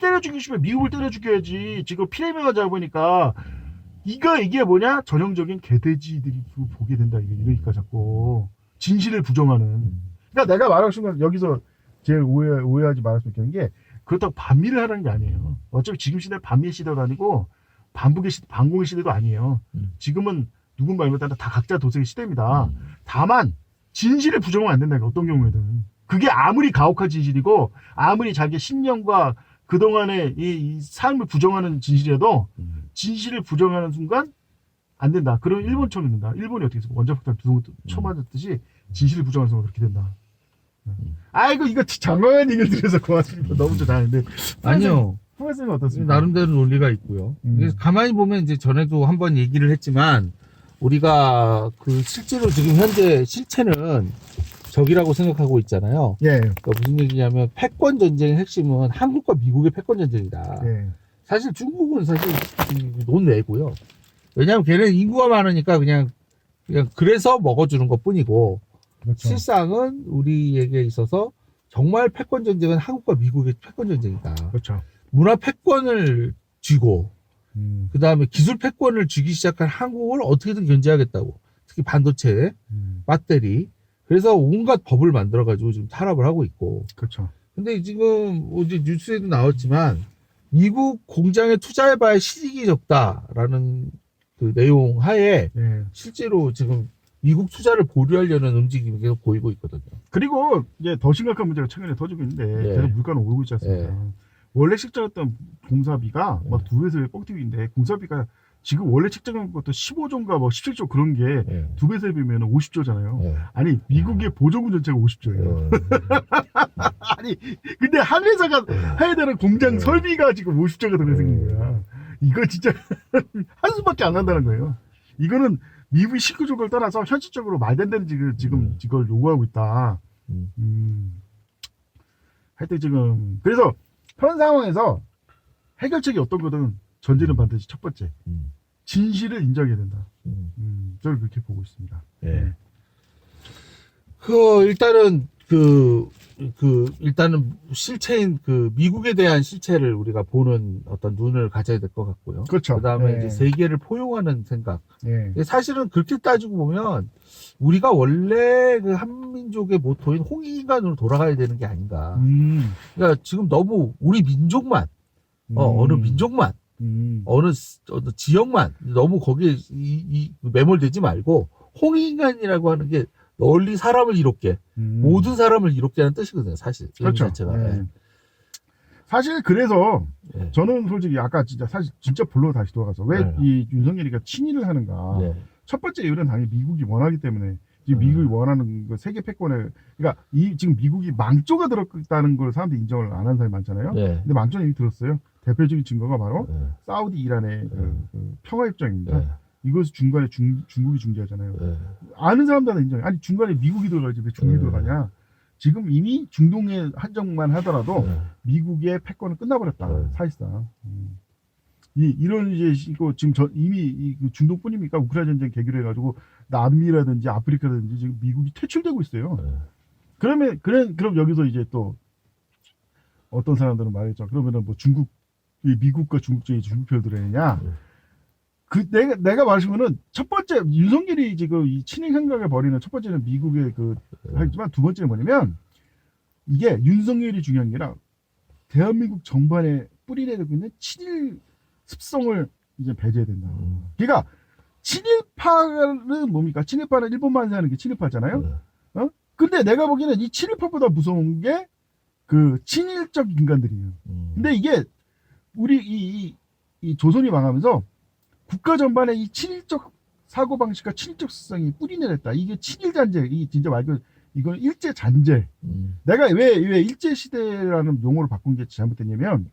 Speaker 2: 때려 죽이고 싶으면 미국을 때려 죽여야지. 지금 피라미가 잡으니까 이게 뭐냐? 전형적인 개돼지들이 보게 된다. 이러니까 자꾸 진실을 부정하는. 그러니까 내가 말하고 싶은 건 여기서 제일 오해하지 말았으면 좋겠는 게 그렇다고 반미를 하라는 게 아니에요. 어차피 지금 시대 반미 시대도 아니고 반공의 시대도 아니에요. 지금은 누군 말못 한다. 다 각자 도생의 시대입니다. 다만 진실을 부정하면 안 된다. 어떤 경우에든. 그게 아무리 가혹한 진실이고 아무리 자기의 신념과 그동안의 이 삶을 부정하는 진실이라도 진실을 부정하는 순간 안 된다. 그러면 일본처럼 된다. 일본이 어떻게 해서 원자폭탄 처음 맞았듯이 진실을 부정하는 순간 그렇게 된다. 아이고 이거 장황한 얘기를 들어서 고맙습니다. 너무 잘하는데
Speaker 1: 아니요.
Speaker 2: 풍화쌤은 어떻습니까?
Speaker 1: 나름대로 논리가 있고요. 가만히 보면 이제 전에도 한번 얘기를 했지만 우리가 실제로 지금 현재 실체는 적이라고 생각하고 있잖아요.
Speaker 2: 예.
Speaker 1: 그러니까 무슨 얘기냐면 패권 전쟁의 핵심은 한국과 미국의 패권 전쟁이다.
Speaker 2: 예.
Speaker 1: 사실 중국은 사실 논외고요. 왜냐하면 걔는 인구가 많으니까 그냥 그래서 먹어주는 것뿐이고
Speaker 2: 그렇죠.
Speaker 1: 실상은 우리에게 있어서 정말 패권 전쟁은 한국과 미국의 패권 전쟁이다.
Speaker 2: 그렇죠.
Speaker 1: 문화 패권을 쥐고 그 다음에 기술 패권을 쥐기 시작한 한국을 어떻게든 견제하겠다고. 특히 반도체, 배터리. 그래서 온갖 법을 만들어가지고 지금 탄압을 하고 있고.
Speaker 2: 그렇죠.
Speaker 1: 근데 지금 어제 뉴스에도 나왔지만 미국 공장에 투자해봐야 실익이 적다라는 그 내용 하에 실제로 지금 미국 투자를 보류하려는 움직임이 계속 보이고 있거든요.
Speaker 2: 그리고 이제 더 심각한 문제가 최근에 터지고 있는데
Speaker 1: 예.
Speaker 2: 계속 물가는 오르고 있지 않습니까?
Speaker 1: 예.
Speaker 2: 원래 책정했던 공사비가 막
Speaker 1: 예.
Speaker 2: 2배에서 뻥튀기인데 공사비가 지금 원래 책정한 것도 15조인가 뭐 17조 그런 게
Speaker 1: 예.
Speaker 2: 2배에서 비면 50조잖아요.
Speaker 1: 예.
Speaker 2: 아니 미국의 보조금 전체가 50조예요. 아니 근데 한 회사가 해야 되는 공장 설비가 지금 50조가 들어있는 거야. 이거 진짜 한숨밖에 안 난다는 거예요. 이거는 미국이 실구조를 떠나서 현실적으로 말도 안 되는 지금 이걸 요구하고 있다. 하여튼 지금 그래서 현 상황에서 해결책이 어떤 거든 전제는 반드시 첫 번째 진실을 인정해야 된다. 저는 그렇게 보고 있습니다.
Speaker 1: 예. 일단은 일단은 실체인 미국에 대한 실체를 우리가 보는 어떤 눈을 가져야 될 것 같고요.
Speaker 2: 그렇죠.
Speaker 1: 그다음에
Speaker 2: 예.
Speaker 1: 이제 세계를 포용하는 생각.
Speaker 2: 예.
Speaker 1: 사실은 그렇게 따지고 보면 우리가 원래 그 한민족의 모토인 홍익인간으로 돌아가야 되는 게 아닌가. 그러니까 지금 너무 우리 민족만 어느 민족만 어느 지역만 너무 거기에 매몰되지 말고 홍익인간이라고 하는 게 널리 사람을 이롭게 모든 사람을 이롭게 하는 뜻이거든요. 사실
Speaker 2: 그렇죠.
Speaker 1: 자체가.
Speaker 2: 예. 사실 그래서
Speaker 1: 예.
Speaker 2: 저는 솔직히 아까 진짜 본론으로 다시 돌아가서 왜 이 윤석열이가 친일을 하는가.
Speaker 1: 예.
Speaker 2: 첫 번째 이유는 당연히 미국이 원하기 때문에 지금 미국이 원하는 그 세계 패권에 그러니까 지금 미국이 망조가 들었다는 걸 사람들이 인정을 안 하는 사람이 많잖아요.
Speaker 1: 예.
Speaker 2: 근데 망조는 이미 들었어요. 대표적인 증거가 바로
Speaker 1: 예.
Speaker 2: 사우디 이란의 그 평화 협정입니다.
Speaker 1: 예.
Speaker 2: 이것을 중간에 중국이 중재하잖아요.
Speaker 1: 예.
Speaker 2: 아는 사람들은 인정해. 아니 중간에 미국이 들어가지 왜 중국이 들어가냐. 지금 이미 중동의 한정만 하더라도 미국의 패권은 끝나버렸다. 사실상. 이런 이거 지금 이미 그 중동뿐입니까? 우크라이나 전쟁 계기로 해가지고 남미라든지 아프리카라든지 지금 미국이 퇴출되고 있어요. 그럼 여기서 이제 또 어떤 사람들은 말했죠. 그러면은 뭐 미국과 중국적인 중국표를 들어야냐? 내가 말하신 거는 첫 번째 윤석열이 지금 이 친일 행각을 벌이는 첫 번째는 미국의 하지만 두 번째는 뭐냐면 이게 윤석열이 중요한 게 아니라 대한민국 정반에 뿌리내리고 있는 친일 습성을 이제 배제해야 된다. 그러니까 친일파는 뭡니까? 친일파는 일본만 하는 게 친일파잖아요. 근데 내가 보기에는 이 친일파보다 무서운 게 그 친일적 인간들이에요. 근데 이게 우리 이 조선이 망하면서 국가 전반에 이 친일적 사고방식과 친일적 습성이 뿌리내렸다. 이게 친일잔재, 진짜 말 그대로 이건 일제잔재. 내가 왜 일제시대라는 용어를 바꾼 게 잘못됐냐면,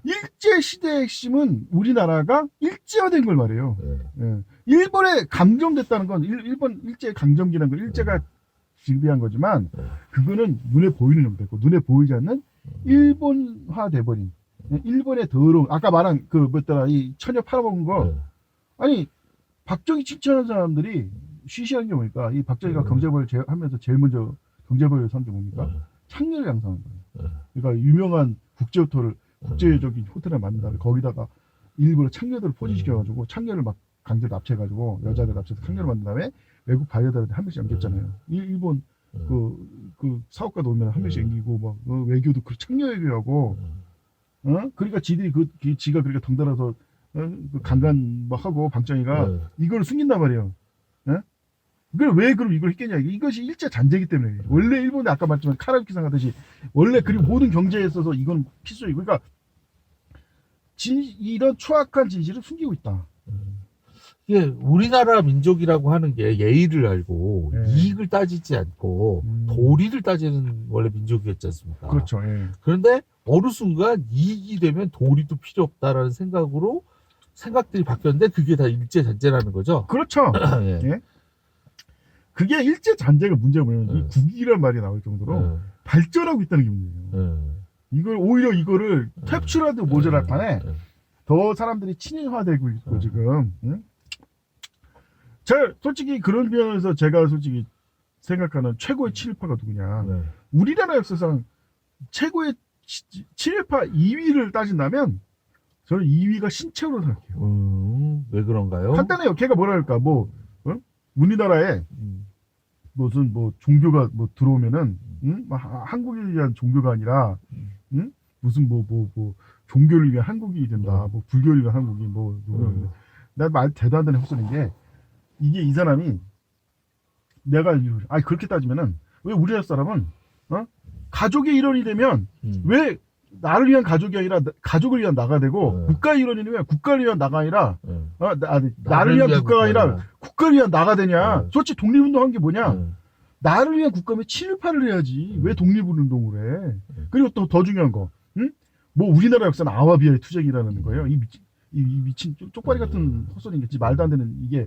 Speaker 2: 일제시대의 핵심은 우리나라가 일제화된 걸 말해요. 예. 일본에 감정됐다는 건, 일본 일제 강점기라는 건 일제가 지배한 거지만, 그거는 눈에 보이는 형태고, 눈에 보이지 않는 일본화 돼버린, 일본의 더러운, 아까 말한 이 처녀 팔아먹은 거, 아니 박정희 칭찬하는 사람들이 쉬쉬한 게 뭡니까? 이 박정희가 경제벌 하면서 제일 먼저 경제벌을 산 게 뭡니까? 창녀를 양성한 거예요. 그러니까 유명한 국제적인 호텔을 만든 다음에 거기다가 일부러 창녀들을 포진시켜가지고 창녀를 막 강제로 납치해가지고 여자들 납치해서 창녀를 만든 다음에 외국 바이어들한테 한 명씩 옮겼잖아요. 일본 그 사업가도 오면 한 명씩 옮기고 막 외교도 그 창녀 외교하고 그러니까 지가 그렇게 덩달아서 강간 막 하고 박정희가 이걸 숨긴단 말이에요. 왜 그럼 이걸 했겠냐? 이것이 일제 잔재이기 때문에. 원래 일본에 아까 말했지만 카라오케상 하듯이 원래 그리고 모든 경제에 있어서 이건 필수이고. 그러니까 이런 추악한 진실을 숨기고 있다.
Speaker 1: 이게 우리나라 민족이라고 하는 게 예의를 알고 이익을 따지지 않고 도리를 따지는 원래 민족이었지 않습니까?
Speaker 2: 그렇죠.
Speaker 1: 그런데 어느 순간 이익이 되면 도리도 필요 없다라는 생각들이 바뀌었는데 그게 다 일제잔재라는 거죠.
Speaker 2: 그렇죠.
Speaker 1: 예.
Speaker 2: 그게 일제잔재가 문제가 뭐냐면 이 국익이란 말이 나올 정도로 발전하고 있다는 게 문제예요. 오히려 이거를 캡슐하도 모자랄 판에 더 사람들이 친일화되고 있고 지금. 솔직히 그런 면에서 제가 솔직히 생각하는 최고의 친일파가 누구냐. 우리나라 역사상 최고의 친일파 2위를 따진다면 저는 2위가 신채호로 생각해요.
Speaker 1: 왜 그런가요?
Speaker 2: 간단해요. 걔가 뭐랄까 우리나라에 무슨 종교가 종교가 한국에 대한 종교가 아니라 무슨 종교를 위한 한국이 된다. 불교를 위한 한국이 나 말 대도 안 되는 헛소리인 게 이게 이 사람이 그렇게 따지면은 왜 우리나라 사람은 가족의 일원이 되면 왜 나를 위한 가족이 아니라 가족을 위한 나가 되고 국가의 일원이 되면 국가를 위한 나가 아니라 나를 위한 국가가 아니라 국가를 위한 나가 되냐? 솔직히 독립운동한 게 뭐냐? 나를 위한 국가면 친일파를 해야지. 왜 독립운동을 해? 그리고 또 더 중요한 거, 뭐 우리나라 역사는 아와비아의 투쟁이라는 거예요. 이 미친 쪽발이 같은 헛소리겠지. 말도 안 되는 이게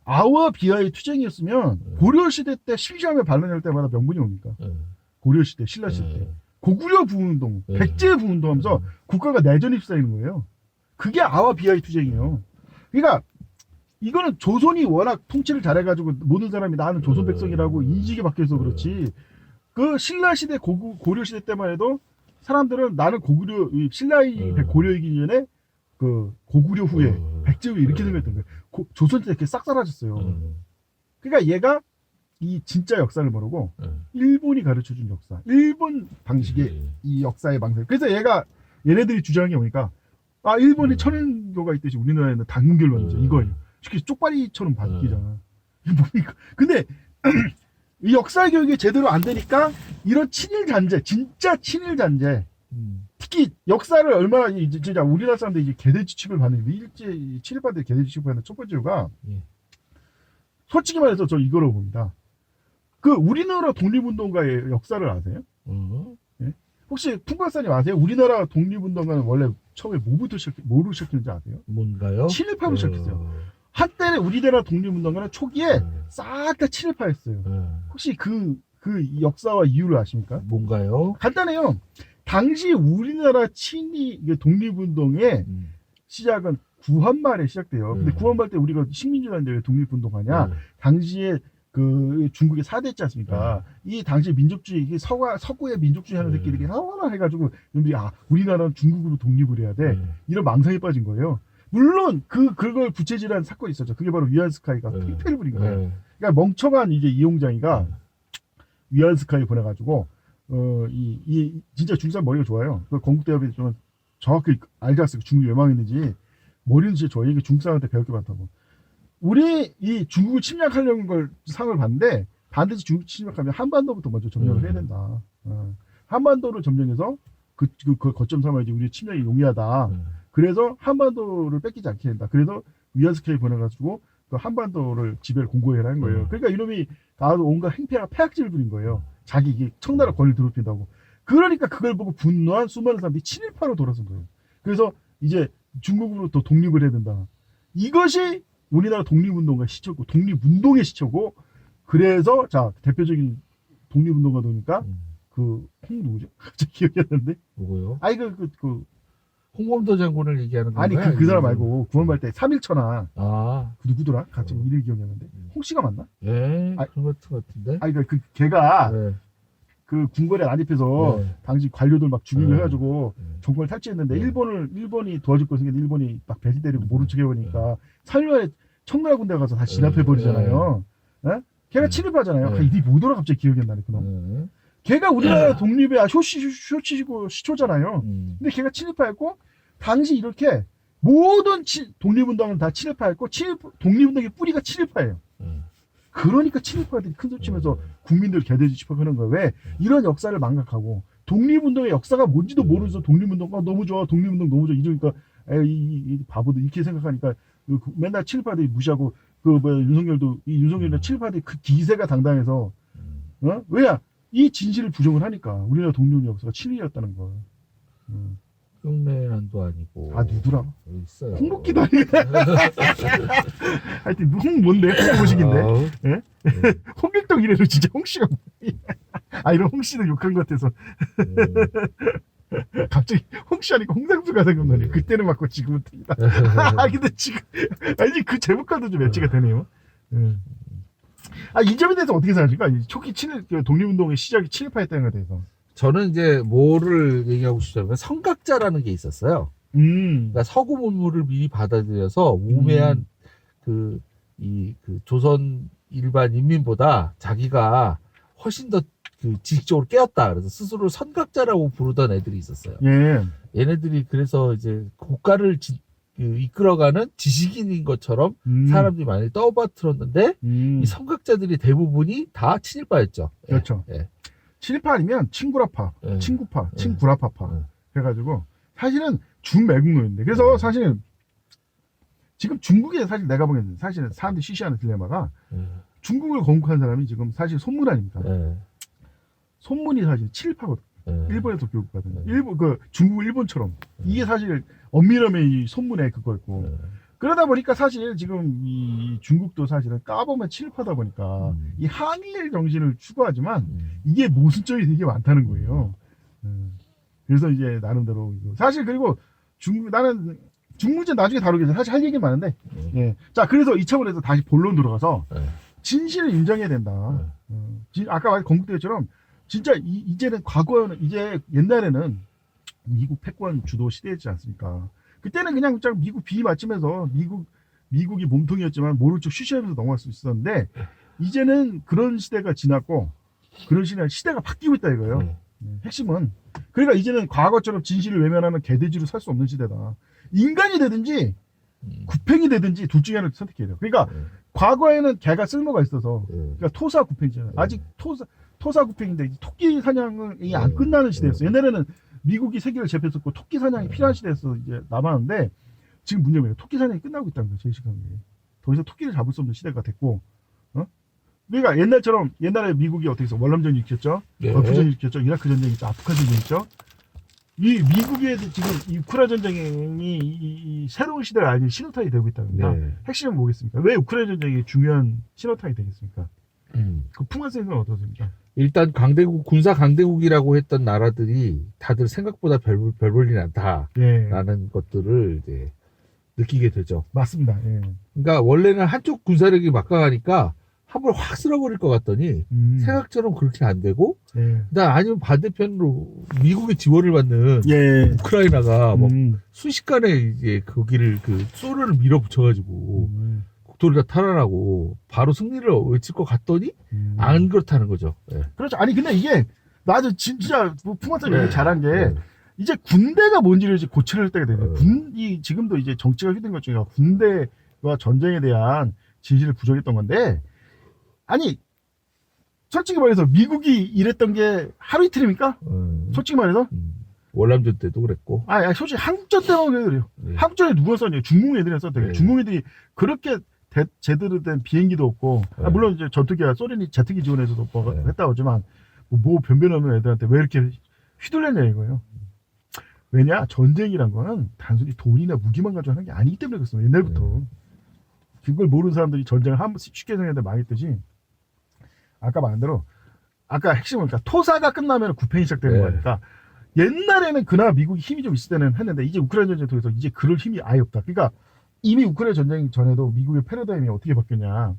Speaker 2: 아와비아의 투쟁이었으면 고려시대 때 심시함에 반란할 때마다 명분이 옵니까? 고려시대, 신라시대 때 고구려 부운동, 백제 부운동 하면서 국가가 내전 입사하는 거예요. 그게 아와비아의 투쟁이에요. 그러니까 이거는 조선이 워낙 통치를 잘해가지고 모든 사람이 나는 조선 백성이라고 인식이 바뀌어서 그렇지. 그 신라시대, 고려시대 때만 해도 사람들은 나는 고구려, 신라의 고려이기 전에 그 고구려 후에 백제 후에 이렇게 생각했던 거예요. 조선 때 이렇게 싹 사라졌어요. 그러니까 얘가 이 진짜 역사를 모르고 일본이 가르쳐준 역사, 일본 방식의 이 역사의 방식. 그래서 얘네들이 주장한 게 뭐니까 일본에 천연교가 있듯이 우리나라에는 당근결론이죠. 이거예요. 쉽게 쪽발이처럼 바뀌잖아. 이게 뭡니까? 근데 이 역사 교육이 제대로 안 되니까 이런 친일 잔재, 진짜 친일 잔재. 특히 역사를 얼마나 진짜 우리나라 사람들이 이제 개대지축을 받는 일제 친일파들 개대지축을 받는 첫 번째 이유가 솔직히 말해서 저 이거로 봅니다. 그 우리나라 독립운동가의 역사를 아세요? 예? 혹시 풍박사님 아세요? 우리나라 독립운동가는 원래 처음에 뭐로 시작했는지 아세요?
Speaker 1: 뭔가요?
Speaker 2: 친일파로 시작했어요. 한때는 우리나라 독립운동가는 초기에 싹 다 친일파였어요. 혹시 그 역사와 이유를 아십니까?
Speaker 1: 뭔가요?
Speaker 2: 간단해요. 당시 우리나라 독립운동의 시작은 구한말에 시작돼요. 근데 구한말 때 우리가 식민지라는데 왜 독립운동하냐? 당시에 그 중국에 4대 있지 않습니까? 이 당시 민족주의, 이게 서구의 민족주의 하는 새끼들이 하나 해가지고, 우리나라는 중국으로 독립을 해야 돼. 이런 망상에 빠진 거예요. 물론, 그걸 부채질한 사건이 있었죠. 그게 바로 위안스카이가 팽패를 부린 거예요. 그러니까 멍청한 이제 이용장이가 위안스카이 보내가지고, 진짜 중산 머리가 좋아요. 그 건국대학에 좀 정확히 알지 않습니까? 중국이 왜 망했는지. 머리는 진짜 좋아요. 이게 중국사람한테 배울 게 많다고. 우리 이 중국을 침략하려는 걸 상을 봤는데 반드시 중국 침략하면 한반도부터 먼저 점령을 해야 된다. 한반도를 점령해서 그걸 거점 삼아야지 우리 침략이 용이하다. 그래서 한반도를 뺏기지 않게 된다. 그래서 위안스케이 보내가지고 그 한반도를 지배를 공고해라는 거예요. 그러니까 이놈이 가서 온갖 행패와 폐악질을 부린 거예요. 자기 이게 청나라 권리를 더럽힌다고. 그러니까 그걸 보고 분노한 수많은 사람들이 친일파로 돌아선 거예요. 그래서 이제 중국으로부터 독립을 해야 된다. 이것이 우리나라 독립운동가 시초고, 독립운동의 시초고, 그래서, 대표적인 독립운동가 누굽니까? 누구죠? 갑자기 기억이 안 나는데?
Speaker 1: 누구요?
Speaker 2: 홍범도
Speaker 1: 장군을 얘기하는 건가요?
Speaker 2: 아니, 그 사람 말고, 구원말 때 3.1천하.
Speaker 1: 그
Speaker 2: 누구더라? 갑자기 이름이 기억이 안 나는데? 홍씨가 맞나?
Speaker 1: 그런 것 같은데?
Speaker 2: 걔가, 그 궁궐에 난입해서 당시 관료들 막 죽이고 해가지고 정권을 탈취했는데 일본이 도와줄 거 생겼는데 일본이 막 배를 때리고 모른 척 해보니까 3일 청나라 군대 가서 다 진압해버리잖아요. 걔가 친일파잖아요. 이게 뭐더라 갑자기 기억이 안 나네 그놈. 걔가 우리나라 독립의 쇼치시고 시초잖아요. 근데 걔가 친일파였고 당시 이렇게 모든 독립운동은 다 친일파였고 독립운동의 뿌리가 친일파예요. 그러니까 친일파들이 큰 소치면서 국민들 개돼지 집합하는 거야. 왜? 이런 역사를 망각하고 독립운동의 역사가 뭔지도 모르면서 독립운동 너무 좋아, 독립운동 너무 좋아 이러니까 이 바보들 이렇게 생각하니까 맨날 친일파들이 무시하고 윤석열이나 친일파들이 그 기세가 당당해서 왜야? 이 진실을 부정을 하니까 우리나라 독립운동 역사가 친일이었다는 거.
Speaker 1: 흉내난도 아니고.
Speaker 2: 누구라?
Speaker 1: 있어요.
Speaker 2: 홍복기도 아니고. 하여튼 뭔데? 홍보식인데. 홍길동 이래도 진짜 홍씨가 이런 홍씨는 욕한 것 같아서. 갑자기 홍씨 하니까 홍상수가 생각나네. 그때는 맞고 지금은 틀리다. 근데 지금 그 제목과도 좀 매치가 되네요. 이 점에 대해서 어떻게 생각하십니까? 초기 독립운동의 시작이 친일파였다는 것에 대해서.
Speaker 1: 저는 이제 뭐를 얘기하고 싶냐면 성각자라는 게 있었어요. 그러니까 서구 문물을 미리 받아들여서 우매한 그 조선 일반 인민보다 자기가 훨씬 더 지식적으로 깨었다. 그래서 스스로 선각자라고 부르던 애들이 있었어요. 얘네들이 그래서 이제 국가를 이끌어가는 지식인인 것처럼 사람들이 많이 떠받들었는데 이 선각자들이 대부분이 다 친일파였죠.
Speaker 2: 그렇죠.
Speaker 1: 예.
Speaker 2: 친일파 아니면 친구라파,
Speaker 1: 예.
Speaker 2: 친구파,
Speaker 1: 예.
Speaker 2: 친구라파파
Speaker 1: 예.
Speaker 2: 해가지고 사실은 준매국노인데 그래서 사실은 지금 중국에 사실 내가 보기에는 사실은 사람들이 쉬쉬하는 딜레마가 중국을 건국한 사람이 지금 사실 손문 아닙니까?
Speaker 1: 예.
Speaker 2: 손문이 사실 친일파거든.
Speaker 1: 예.
Speaker 2: 일본에서 교육받은 일본 중국 일본처럼 이게 사실 엄밀하면 이 손문의 그거였고 그러다 보니까 사실 지금 이 중국도 사실은 까보면 친일파다 보니까 이 한일 정신을 추구하지만 이게 모순점이 되게 많다는 거예요. 그래서 이제 나름대로 사실 그리고 나는 중문제 나중에 다루겠죠. 사실 할 얘기 많은데 예. 자 그래서 이 차원에서 다시 본론 들어가서 진실을 인정해야 된다. 아까 말한 건국대회처럼 진짜 이제는 과거에는 이제 옛날에는 미국 패권 주도 시대였지 않습니까? 그때는 그냥 미국 비 맞으면서 미국이 몸통이었지만 모를 척 쉬쉬하면서 넘어갈 수 있었는데 이제는 그런 시대가 지났고 그런 시대가 바뀌고 있다 이거예요. 핵심은 그러니까 이제는 과거처럼 진실을 외면하는 개돼지로 살 수 없는 시대다. 인간이 되든지 구팽이 되든지 둘 중에 하나를 선택해야 돼요. 그러니까 과거에는 개가 쓸모가 있어서 그러니까 토사 구팽이잖아요. 아직 토사 구팽인데 토끼 사냥이 안 끝나는 시대였어요. 옛날에는 미국이 세계를 제패했었고 토끼 사냥이 필요한 시대에서 이제 남았는데 지금 문제는 토끼 사냥이 끝나고 있다는 거예요. 제 시각에 더 이상 토끼를 잡을 수 없는 시대가 됐고, 그러니까 옛날에 미국이 어떻게 해서 월남전이 일으켰죠, 걸프전이 일으켰죠, 이라크 전쟁이 있죠, 아프간 전쟁이 있죠. 이 미국의 지금 이 우크라이나 전쟁이 이 새로운 시대를 알린 신호탄이 되고 있다는 겁니다. 핵심은 뭐겠습니까? 왜 우크라이나 전쟁이 중요한 신호탄이 되겠습니까? 그 풍한 생각은 어떻습니까?
Speaker 1: 일단 군사 강대국이라고 했던 나라들이 다들 생각보다 별 볼일 않다라는 것들을 이제 느끼게 되죠.
Speaker 2: 맞습니다. 예.
Speaker 1: 그러니까 원래는 한쪽 군사력이 막강하니까 한번 확 쓸어버릴 것 같더니 생각처럼 그렇게 안 되고, 아니면 반대편으로 미국의 지원을 받는 우크라이나가 막 순식간에 이제 거기를 소련을 밀어붙여가지고 국토를 다 탈환하고 바로 승리를 외칠 것 같더니 안 그렇다는 거죠.
Speaker 2: 그렇죠. 아니 근데 이게 나도 진짜 풍화사 얘기 잘한 게 이제 군대가 뭔지를 이제 고쳐낼 때가 되네요. 지금도 이제 정치가 휘둔 것 중에 군대와 전쟁에 대한 진실을 부정했던 건데, 아니 솔직히 말해서 미국이 이랬던 게 하루 이틀입니까? 솔직히 말해서
Speaker 1: 월남전 때도 그랬고.
Speaker 2: 아니 솔직히 한국전 때만 그래요. 한국전에 누가 썼냐? 중국 애들이 썼대요. 중국 애들이 그렇게 제대로 된 비행기도 없고, 물론 이제 전투기가 소련이 제트기 지원해서도 했다고 하지만 뭐 변변하면 애들한테 왜 이렇게 휘둘렸냐 이거예요. 왜냐? 전쟁이란 거는 단순히 돈이나 무기만 가지고 하는 게 아니기 때문에 그렇습니다. 옛날부터. 그걸 모르는 사람들이 전쟁을 쉽게 생각하는데 망했듯이, 아까 말한 대로 아까 핵심은 그러니까 토사가 끝나면 구팽이 시작되는 거니까 옛날에는 그나마 미국이 힘이 좀 있을 때는 했는데 이제 우크라이나 전쟁을 통해서 이제 그럴 힘이 아예 없다. 그러니까 이미 우크라이나 전쟁 전에도 미국의 패러다임이 어떻게 바뀌었냐.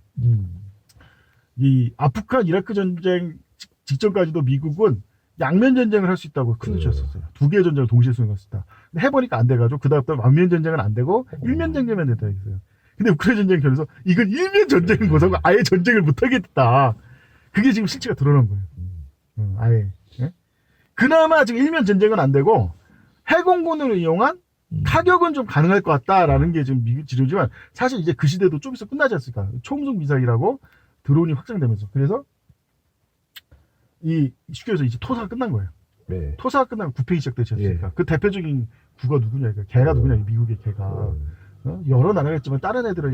Speaker 2: 이 아프간 이라크 전쟁 직전까지도 미국은 양면 전쟁을 할 수 있다고 큰 소리였었어요. 두 개의 전쟁을 동시에 수행할 수 있다. 근데 해보니까 안 돼가지고 그다음부터 완면 전쟁은 안 되고 일면 전쟁만 된다 했어요. 근데 우크라이나 전쟁 결에서 이건 일면 전쟁은 고사고 아예 전쟁을 못 하겠다. 그게 지금 실체가 드러난 거예요. 아예. 그나마 지금 일면 전쟁은 안 되고 해공군을 이용한 타격은 좀 가능할 것 같다라는 게 지금 미국 지르지만, 사실 이제 그 시대도 좀 있어 끝나지 않습니까? 초음속 미사일하고 드론이 확장되면서. 그래서 쉽게 해서 이제 토사가 끝난 거예요. 토사가 끝나면 구팽이 시작되지 않습니까? 그 대표적인 구가 누구냐, 개가 누구냐, 미국의 개가. 여러 나라가 있지만 다른 애들은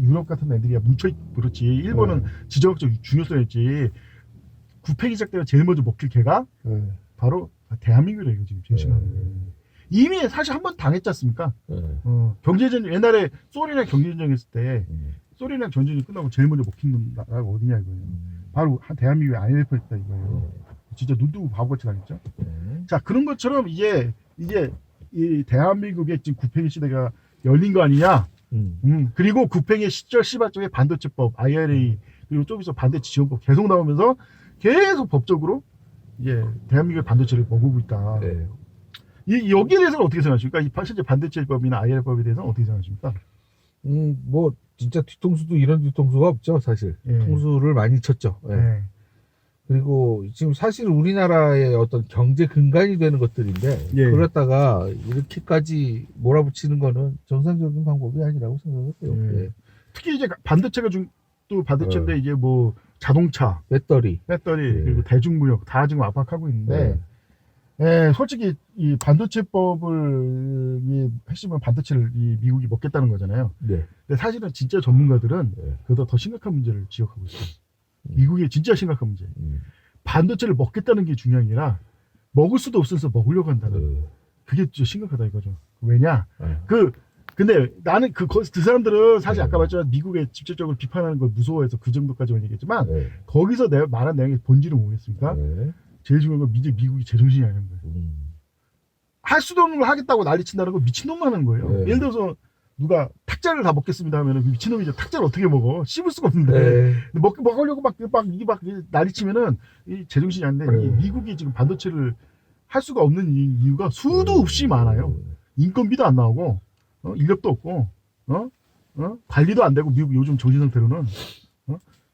Speaker 2: 유럽 같은 애들이야 뭉쳐있고 그렇지. 일본은 지정학적 중요성이 있지. 구팽이 시작되면 제일 먼저 먹힐 개가 바로 대한민국이래요. 지금 제 시간에. 이미 사실 한 번 당했지 않습니까? 경제전쟁, 옛날에 소련이랑 경제전쟁 했을 때 소련이랑 전쟁이 끝나고 제일 먼저 먹힌 나라가 어디냐 이거예요. 바로 대한민국의 IMF였다 이거예요. 진짜 눈 뜨고 바보같이 당했죠. 자, 그런 것처럼 이제 이 대한민국의 지금 구팽이 시대가 열린 거 아니냐. 그리고 구팽의 시발적인 반도체법, IRA, 그리고 좀 있어 반도체 지원법 계속 나오면서 계속 법적으로 이제 대한민국의 반도체를 먹고 있다. 여기에 대해서는 어떻게 생각하십니까? 이 실제 반도체법이나 IRA법에 대해서는 어떻게 생각하십니까?
Speaker 1: 뭐 진짜 뒤통수도 이런 뒤통수가 없죠, 사실. 통수를 많이 쳤죠. 그리고 지금 사실 우리나라의 어떤 경제 근간이 되는 것들인데
Speaker 2: 예.
Speaker 1: 그걸 갖다가 이렇게까지 몰아붙이는 거는 정상적인 방법이 아니라고 생각해요.
Speaker 2: 예.
Speaker 1: 예.
Speaker 2: 특히 이제 반도체가 또 반도체인데
Speaker 1: 어.
Speaker 2: 이제 뭐 자동차,
Speaker 1: 배터리.
Speaker 2: 배터리
Speaker 1: 예.
Speaker 2: 그리고 대중무역 다 지금 압박하고 있는데 솔직히 이 반도체법을 이 핵심은 반도체를 이 미국이 먹겠다는 거잖아요.
Speaker 1: 네.
Speaker 2: 근데 사실은 진짜 전문가들은
Speaker 1: 네.
Speaker 2: 그보다 더 심각한 문제를 지적하고 있어요. 미국의 진짜 심각한 문제.
Speaker 1: 음.
Speaker 2: 반도체를 먹겠다는 게 중요한 게 아니라 먹을 수도 없어서 먹으려고 한다는
Speaker 1: 어.
Speaker 2: 그게 진짜 심각하다 이거죠. 왜냐?
Speaker 1: 어.
Speaker 2: 근데 나는 그 사람들은 사실
Speaker 1: 네.
Speaker 2: 아까 말했지만 미국에 직접적으로 비판하는 걸 무서워해서 그 정도까지는 얘기했지만
Speaker 1: 네.
Speaker 2: 거기서 내가 말한 내용의 본질은 뭐겠습니까?
Speaker 1: 네.
Speaker 2: 제일 중요한 건 미국이 제정신이 아닌 거예요. 할 수도 없는 걸 하겠다고 난리친다는 건 미친놈만 하는 거예요.
Speaker 1: 네.
Speaker 2: 예를 들어서 누가 탁자를 다 먹겠습니다 하면은 그 미친놈이 이제 탁자를 어떻게 먹어? 씹을 수가 없는데
Speaker 1: 네.
Speaker 2: 먹으려고 막 이게 막 난리치면은 이 제정신이 아닌데
Speaker 1: 네.
Speaker 2: 이 미국이 지금 반도체를 할 수가 없는 이유가 수도 없이 많아요. 인건비도 안 나오고 인력도 없고 관리도 안 되고 미국 요즘 정신 상태로는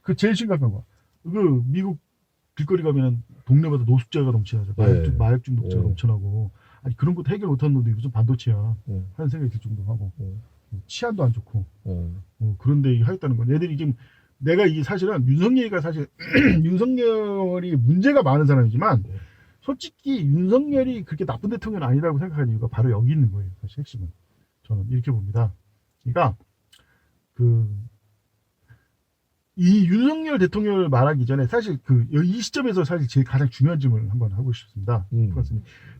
Speaker 2: 그 제일 심각한 거. 그 미국 길거리 가면은 동네마다 노숙자가 넘쳐나죠. 마약 중독자가 넘쳐나고 아니 그런 것도 해결 못하는 놈들이 무슨 반도체야 하는 생각이 들 정도 하고 치안도 안 좋고 그런데 하였다는 건 얘들이 지금 내가 이게 사실은 윤석열이가 사실 윤석열이 문제가 많은 사람이지만 솔직히 윤석열이 그렇게 나쁜 대통령은 아니라고 생각하는 이유가 바로 여기 있는 거예요. 사실 핵심은 저는 이렇게 봅니다. 그러니까 이 윤석열 대통령을 말하기 전에 사실 이 시점에서 사실 제일 가장 중요한 질문을 한번 하고 싶습니다.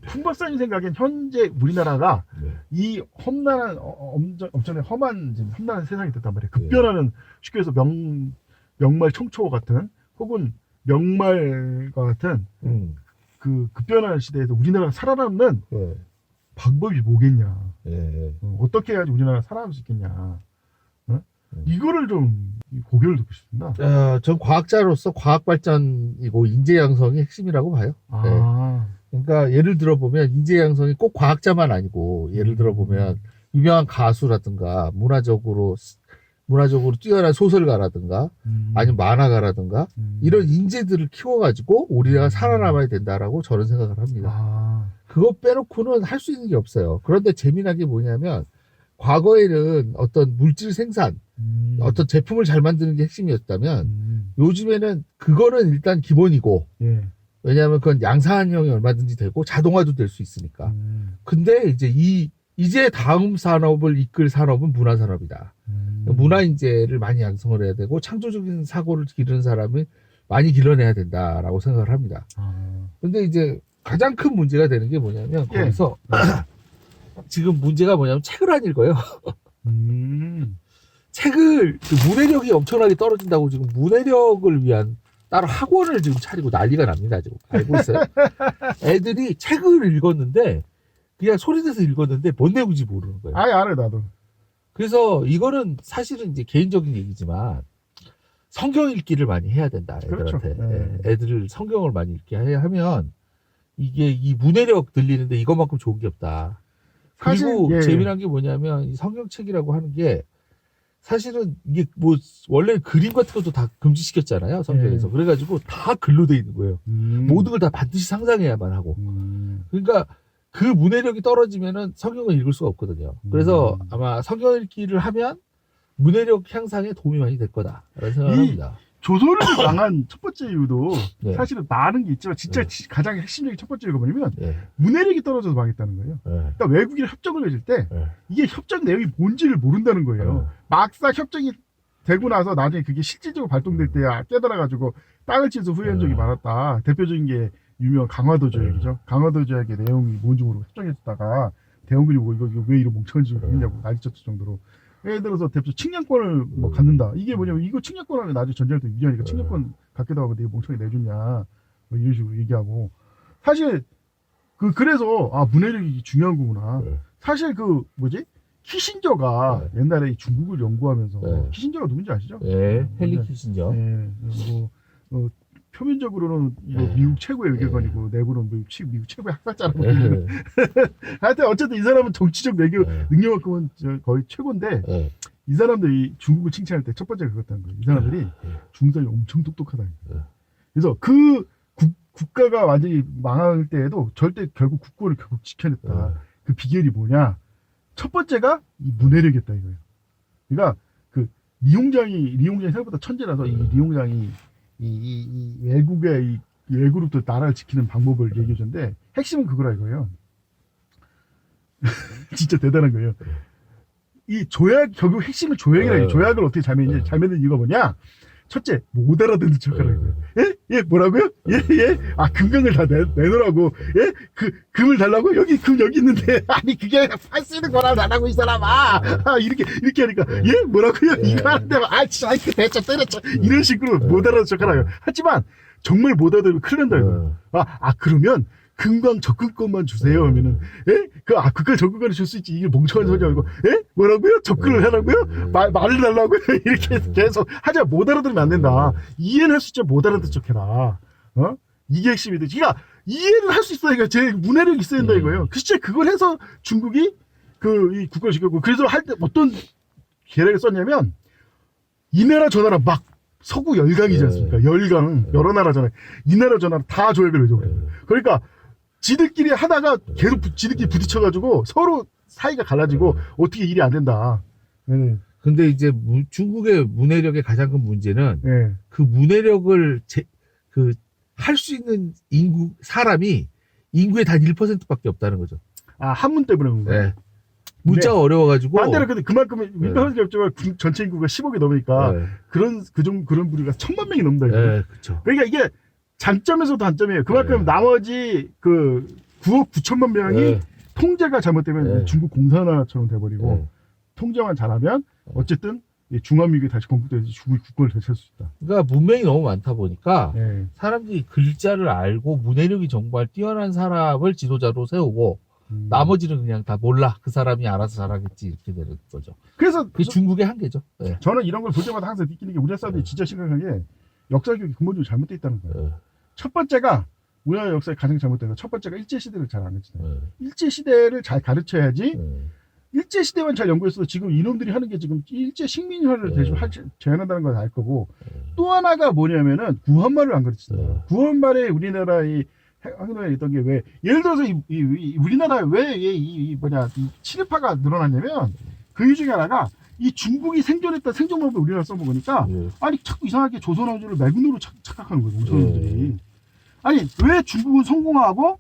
Speaker 2: 품 박사님 생각엔 현재 우리나라가 이 험난한 엄청나게 험난한 세상이 됐단 말이에요. 급변하는 쉽게 해서 명말 청초 같은 혹은 명말과 같은 그 급변하는 시대에서 우리나라가 살아남는 방법이 뭐겠냐? 어떻게 해야지 우리나라가 살아남을 수 있겠냐? 이거를 좀 고개를 듣고 싶습니다.
Speaker 1: 전 과학자로서 과학 발전이고 인재 양성이 핵심이라고 봐요. 그러니까 예를 들어 보면 인재 양성이 꼭 과학자만 아니고 예를 들어 보면 유명한 가수라든가 문화적으로 뛰어난 소설가라든가 아니면 만화가라든가 이런 인재들을 키워가지고 우리나라가 살아남아야 된다라고 저는 생각을 합니다. 그거 빼놓고는 할 수 있는 게 없어요. 그런데 재미난 게 뭐냐면 과거에는 어떤 물질 생산, 어떤 제품을 잘 만드는 게 핵심이었다면 요즘에는 그거는 일단 기본이고 왜냐하면 그건 양산형이 얼마든지 되고 자동화도 될 수 있으니까. 근데 이제 다음 산업을 이끌 산업은 문화산업이다. 문화 인재를 많이 양성을 해야 되고 창조적인 사고를 기르는 사람을 많이 길러내야 된다라고 생각을 합니다. 근데 이제 가장 큰 문제가 되는 게 뭐냐면 거기서 지금 문제가 뭐냐면 책을 안 읽어요. 책을 문해력이 엄청나게 떨어진다고 지금 문해력을 위한 따로 학원을 지금 차리고 난리가 납니다. 지금 알고 있어요. 애들이 책을 읽었는데 그냥 소리내서 읽었는데 뭔 내용인지 모르는 거예요.
Speaker 2: 알아요 나도.
Speaker 1: 그래서 이거는 사실은 이제 개인적인 얘기지만 성경 읽기를 많이 해야 된다. 애들한테.
Speaker 2: 그렇죠.
Speaker 1: 애들을 성경을 많이 읽게 하면 이게 이 문해력 들리는데 이것만큼 좋은 게 없다. 그리고 재미난 게 뭐냐면 이 성경책이라고 하는 게 사실은 이게 뭐 원래 그림 같은 것도 다 금지시켰잖아요. 성경에서. 그래가지고 다 글로 돼 있는 거예요. 모든 걸 다 반드시 상상해야만 하고. 그러니까 그 문해력이 떨어지면은 성경을 읽을 수가 없거든요. 그래서 아마 성경 읽기를 하면 문해력 향상에 도움이 많이 될 거다라는 생각을 합니다.
Speaker 2: 조선을 강한 첫 번째 이유도 사실은 많은 게 있지만 진짜 가장 핵심적인 첫 번째 이유가 뭐냐면 문해력이 떨어져서 망했다는 거예요. 그러니까 외국인 협정을 맺을 때 이게 협정 내용이 뭔지를 모른다는 거예요. 막상 협정이 되고 나서 나중에 그게 실질적으로 발동될 때야 깨달아가지고 땅을 치면서 후회한 적이 많았다. 대표적인 게 유명한 강화도 조약이죠. 강화도 조약의 내용이 뭔지 모르고 협정했다가 대원군이 보고 이거 왜 이런 멍청한 짓을 했냐고 난리쳤을 정도로. 예를 들어서 대표 측량권을 뭐 갖는다. 이게 뭐냐면 이거 측량권을 나중에 전쟁할 때 유리하니까 측량권 갖게도 하고 내가 멍청하게 내줬냐. 뭐 이런 식으로 얘기하고. 사실 그래서 문해력이 중요한 거구나. 사실 키신저가 옛날에 중국을 연구하면서 키신저가 누군지 아시죠?
Speaker 1: 헨리 키신저.
Speaker 2: 표면적으로는 이거 미국 최고의 외교관이고 내부는 미국 최고의 학살자라고 하여튼 어쨌든 이 사람은 정치적 능력만큼은 거의 최고인데 이 사람들이 중국을 칭찬할 때 첫 번째가 그렇다는 거예요. 이 사람들이 중국사람이 엄청 똑똑하다. 그래서 그 국가가 완전히 망할 때에도 절대 결국 국고를 결국 지켜냈다. 그 비결이 뭐냐? 첫 번째가 이 문해력이었다 이거예요. 그러니까 그 리홍장이 생각보다 천재라서 이 리홍장이 이 외국의 외국으로부터 나라를 지키는 방법을 얘기해 줬는데 핵심은 그거라 이거예요. 진짜 대단한 거예요. 이 조약 결국 핵심은 조약이라 조약을 어떻게 잘 맺느냐? 잘 맺는 이유가 뭐냐? 첫째, 못 알아듣는 척하라 이거예요. 예? 예? 뭐라고요? 예? 예? 아, 금강을 다 내놓으라고. 예? 금을 달라고? 여기 금 여기 있는데. 아니, 그게 팔 수 있는 거라 나라고, 이 사람아. 아, 이렇게 하니까. 예? 뭐라고요? 이거 하는데, 아, 진짜, 이렇게 대쳐, 때려쳐. 이런 식으로 못 알아듣는 척하라. 하지만, 정말 못 알아들으면 큰일 난다, 이거. 그러면, 금강 접근권만 주세요. 하면은, 예? 그걸 접근권을 줄 수 있지. 이게 멍청한 소리 아니고, 예? 뭐라고요? 접근을 하라고요? 말을 달라고요? 이렇게 계속 하자. 못 알아들으면 안 된다. 이해는 할 수 있죠. 못 알아듣는 척 해라. 이게 핵심이다. 그러니까, 이해를 할 수 있어야, 그러니까 제 문해력이 있어야 된다 이거예요. 실제 그걸 해서 중국이 이 국가를 지켰고, 그래서 할 때 어떤 계략을 썼냐면, 이 나라 저 나라 막 서구 열강이지 않습니까? 열강, 여러 나라잖아요. 이 나라 저 나라 다 조약을 맺어버려요. 그러니까, 지들끼리 하다가 계속 지들끼리 부딪혀가지고 서로 사이가 갈라지고 어떻게 일이 안 된다. 네.
Speaker 1: 근데 이제 중국의 문해력의 가장 큰 문제는
Speaker 2: 네.
Speaker 1: 그 문해력을 할 수 있는 사람이 인구의 단 1%밖에 없다는 거죠.
Speaker 2: 아, 한문 때문에 그런 거예요?
Speaker 1: 네. 문자가 어려워가지고.
Speaker 2: 반대로 근데 그만큼 1%밖에 없지만 전체 인구가 10억이 넘으니까 그런 부류가 1000만 명이 넘는다.
Speaker 1: 네, 그렇죠.
Speaker 2: 그러니까 이게 장점에서도 단점이에요. 그만큼 나머지 9억 9천만 명이 통제가 잘못되면 중국 공산화처럼 돼버리고 통제만 잘하면 어쨌든 중화민국이 다시 건국돼서 중국이 국권을 되찾을 수 있다.
Speaker 1: 그러니까 문명이 너무 많다 보니까 사람들이 글자를 알고 문해력이 정말 뛰어난 사람을 지도자로 세우고 나머지는 그냥 다 몰라. 그 사람이 알아서 잘하겠지. 이렇게 되는 거죠.
Speaker 2: 그래서
Speaker 1: 그게 중국의 한계죠.
Speaker 2: 저는 이런 걸 볼 때마다 항상 느끼는 게 우리나라 사람들이 진짜 심각한 게 역사 교육이 근본적으로 잘못되어 있다는 거예요. 첫 번째가 우리나라 역사에 가장 잘못된 건 첫 번째가 일제시대를 잘 안 가르치잖아요. 일제시대를 잘 가르쳐야지 일제시대만 잘 연구했어도 지금 이놈들이 하는 게 지금 일제 식민화를 대신 제한한다는 걸 알 거고 또 하나가 뭐냐면은 구한말을 안 가르치잖아요. 구한말에 우리나라의 학문에 있던 게 왜 예를 들어서 우리나라에 왜 이 친일파가 늘어났냐면 그 이유 중에 하나가 이 중국이 생존했던 생존법을 우리나라 써먹으니까 아니 자꾸 이상하게 조선왕조를 매군으로 착각하는 거예요. 조선인들이. 아니 왜 중국은 성공하고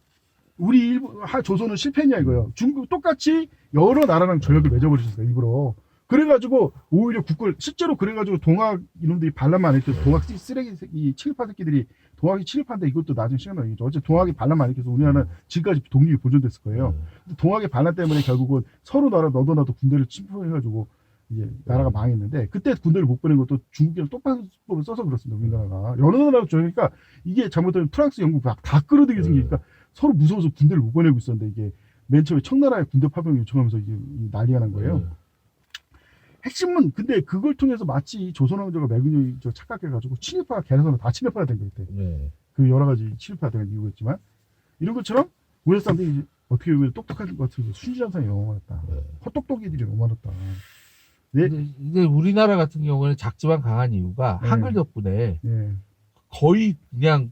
Speaker 2: 우리 조선은 실패했냐 이거예요. 중국 똑같이 여러 나라랑 조약을 맺어버리셨어요. 일부러. 그래가지고 오히려 국걸 실제로 그래가지고 동학 이놈들이 반란만 안 일으켜서 동학 쓰레기 이 친일파 새끼들이 동학이 친일파인데 이것도 나중에 시간 나겠죠. 어째 동학이 반란만 안 일으켜서 우리나라는 지금까지 독립이 보존됐을 거예요. 동학의 반란 때문에 결국은 서로 나라 너도 나도 군대를 침투해가지고 이제 나라가 망했는데 그때 군대를 못 보낸 것도 중국이랑 똑같은 수법을 써서 그렇습니다. 우리나라가 여러 나라가 저러니까 이게 잘못하면 프랑스, 영국 다 끌어들이게 생기니까 서로 무서워서 군대를 못 보내고 있었는데 이게 맨 처음에 청나라에 군대 파병 요청하면서 이게 난리가 난 거예요. 핵심은 근데 그걸 통해서 마치 조선왕조가 매국노 착각해가지고 친일파가 걔네들은 다 친일파가 된 거였대. 그 여러 가지 친일파가 된 이유겠지만 이런 것처럼 우리나라 사람들이 어떻게 보면 똑똑한 것 같아서 순진한상이 너무 많았다. 헛똑똑이들이 너무 많았다.
Speaker 1: 근데 우리나라 같은 경우는 작지만 강한 이유가 한글 덕분에 거의 그냥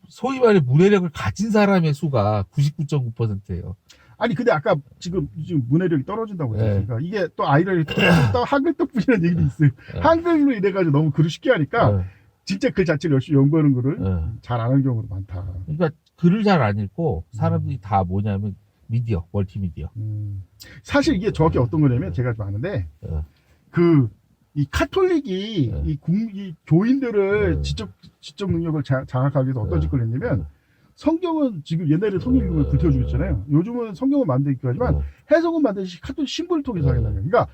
Speaker 1: 소위 말해 문해력을 가진 사람의 수가 99.9%예요.
Speaker 2: 아니 근데 아까 지금 문해력이 떨어진다고 했으니까 이게 또 아이러니 또 한글 덕분이라는 얘기도 있어요. 한글로 인해가지고 너무 글을 쉽게 하니까 진짜 글 자체를 열심히 연구하는 거를 잘 안 하는 경우도 많다.
Speaker 1: 그러니까 글을 잘 안 읽고 사람들이 다 뭐냐면 미디어, 멀티미디어.
Speaker 2: 사실 이게 정확히 어떤 거냐면 제가 좀 아는데 이 카톨릭이 이 교인들을 지적 능력을 장악하기 위해서 어떤 짓을 했냐면 성경은 지금 옛날에 성경 읽으면 불태워주겠잖아요. 요즘은 성경은 만들기도 하지만 해석은 만들듯이 카톨릭 신부를 통해서 하게 되는 거예요. 그러니까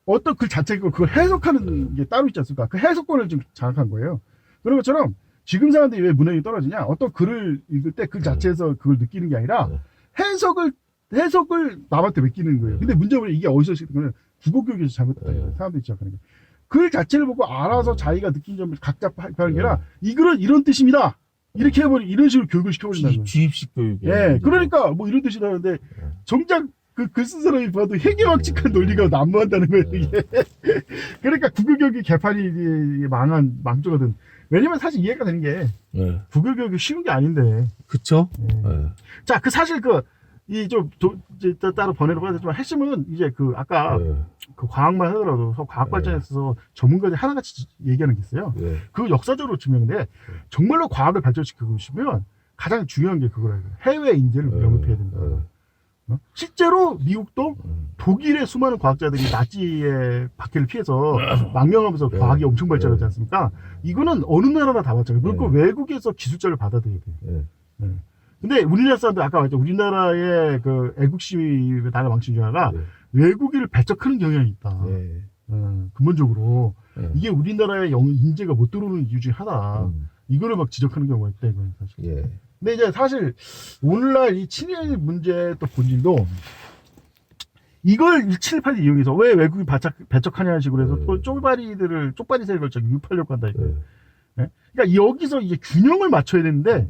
Speaker 2: 어떤 글 자체가 그걸 해석하는 게 따로 있지 않습니까? 그 해석권을 지금 장악한 거예요. 그런 것처럼 지금 사람들이 왜 문학이 떨어지냐? 어떤 글을 읽을 때 글 자체에서 그걸 느끼는 게 아니라 해석을 남한테 맡기는 거예요. 근데 문제는 이게 어디서 시작된 거는 국어교육에서 잘못됐다. 사람들이 시작하는 거예요. 글 자체를 보고 알아서 자기가 느낀 점을 각자 하는 게 아니라 이 글은 이런 뜻입니다. 이렇게 해버리 이런 식으로 교육을 시켜버린다는 거예요.
Speaker 1: 주입식 교육이에요.
Speaker 2: 예, 그러니까 뭐 이런 뜻이라는데 정작 그 글 쓴 사람이 봐도 해괴왕칙한 논리가 난무한다는 거예요. 이게. 그러니까 국어교육이 개판이 망조가 된 왜냐면 사실 이해가 되는 게
Speaker 1: 네.
Speaker 2: 국어 교육이 쉬운 게 아닌데.
Speaker 1: 그쵸?
Speaker 2: 네.
Speaker 1: 네.
Speaker 2: 자, 그 사실 이제 따로 번외로 봐야 되지만 핵심은 이제 아까
Speaker 1: 네.
Speaker 2: 그 과학만 하더라도 과학 발전에 있어서 전문가들이 하나같이 얘기하는 게 있어요.
Speaker 1: 네.
Speaker 2: 그 역사적으로 증명돼 정말로 과학을 발전시키고 싶으면 가장 중요한 게 그거라요. 해외 인재를 영입해야 된다. 실제로 미국도 독일의 수많은 과학자들이 나치의 박해를 피해서 망명하면서 과학이 엄청 발전하지 않습니까? 이거는 어느 나라나 다 마찬가지예요. 그리고 외국에서 기술자를 받아들여야 돼요. 근데 우리나라 사람들 아까 말했죠. 우리나라의 그 애국시 나라 망친 줄 알아. 외국인을 배척하는 경향이 있다. 근본적으로 이게 우리나라의 인재가 못 들어오는 이유 중에 하나. 이거를 막 지적하는 경우가 있다 이거는 사실. 근데 이제 사실 오늘날 이 친일 문제 또 본질도 이걸 718을 이용해서 왜 외국인 배척하냐는 식으로 해서 또 쪽발이 세력을 유입하려고 한다 이거예요. 그러니까 여기서 이제 균형을 맞춰야 되는데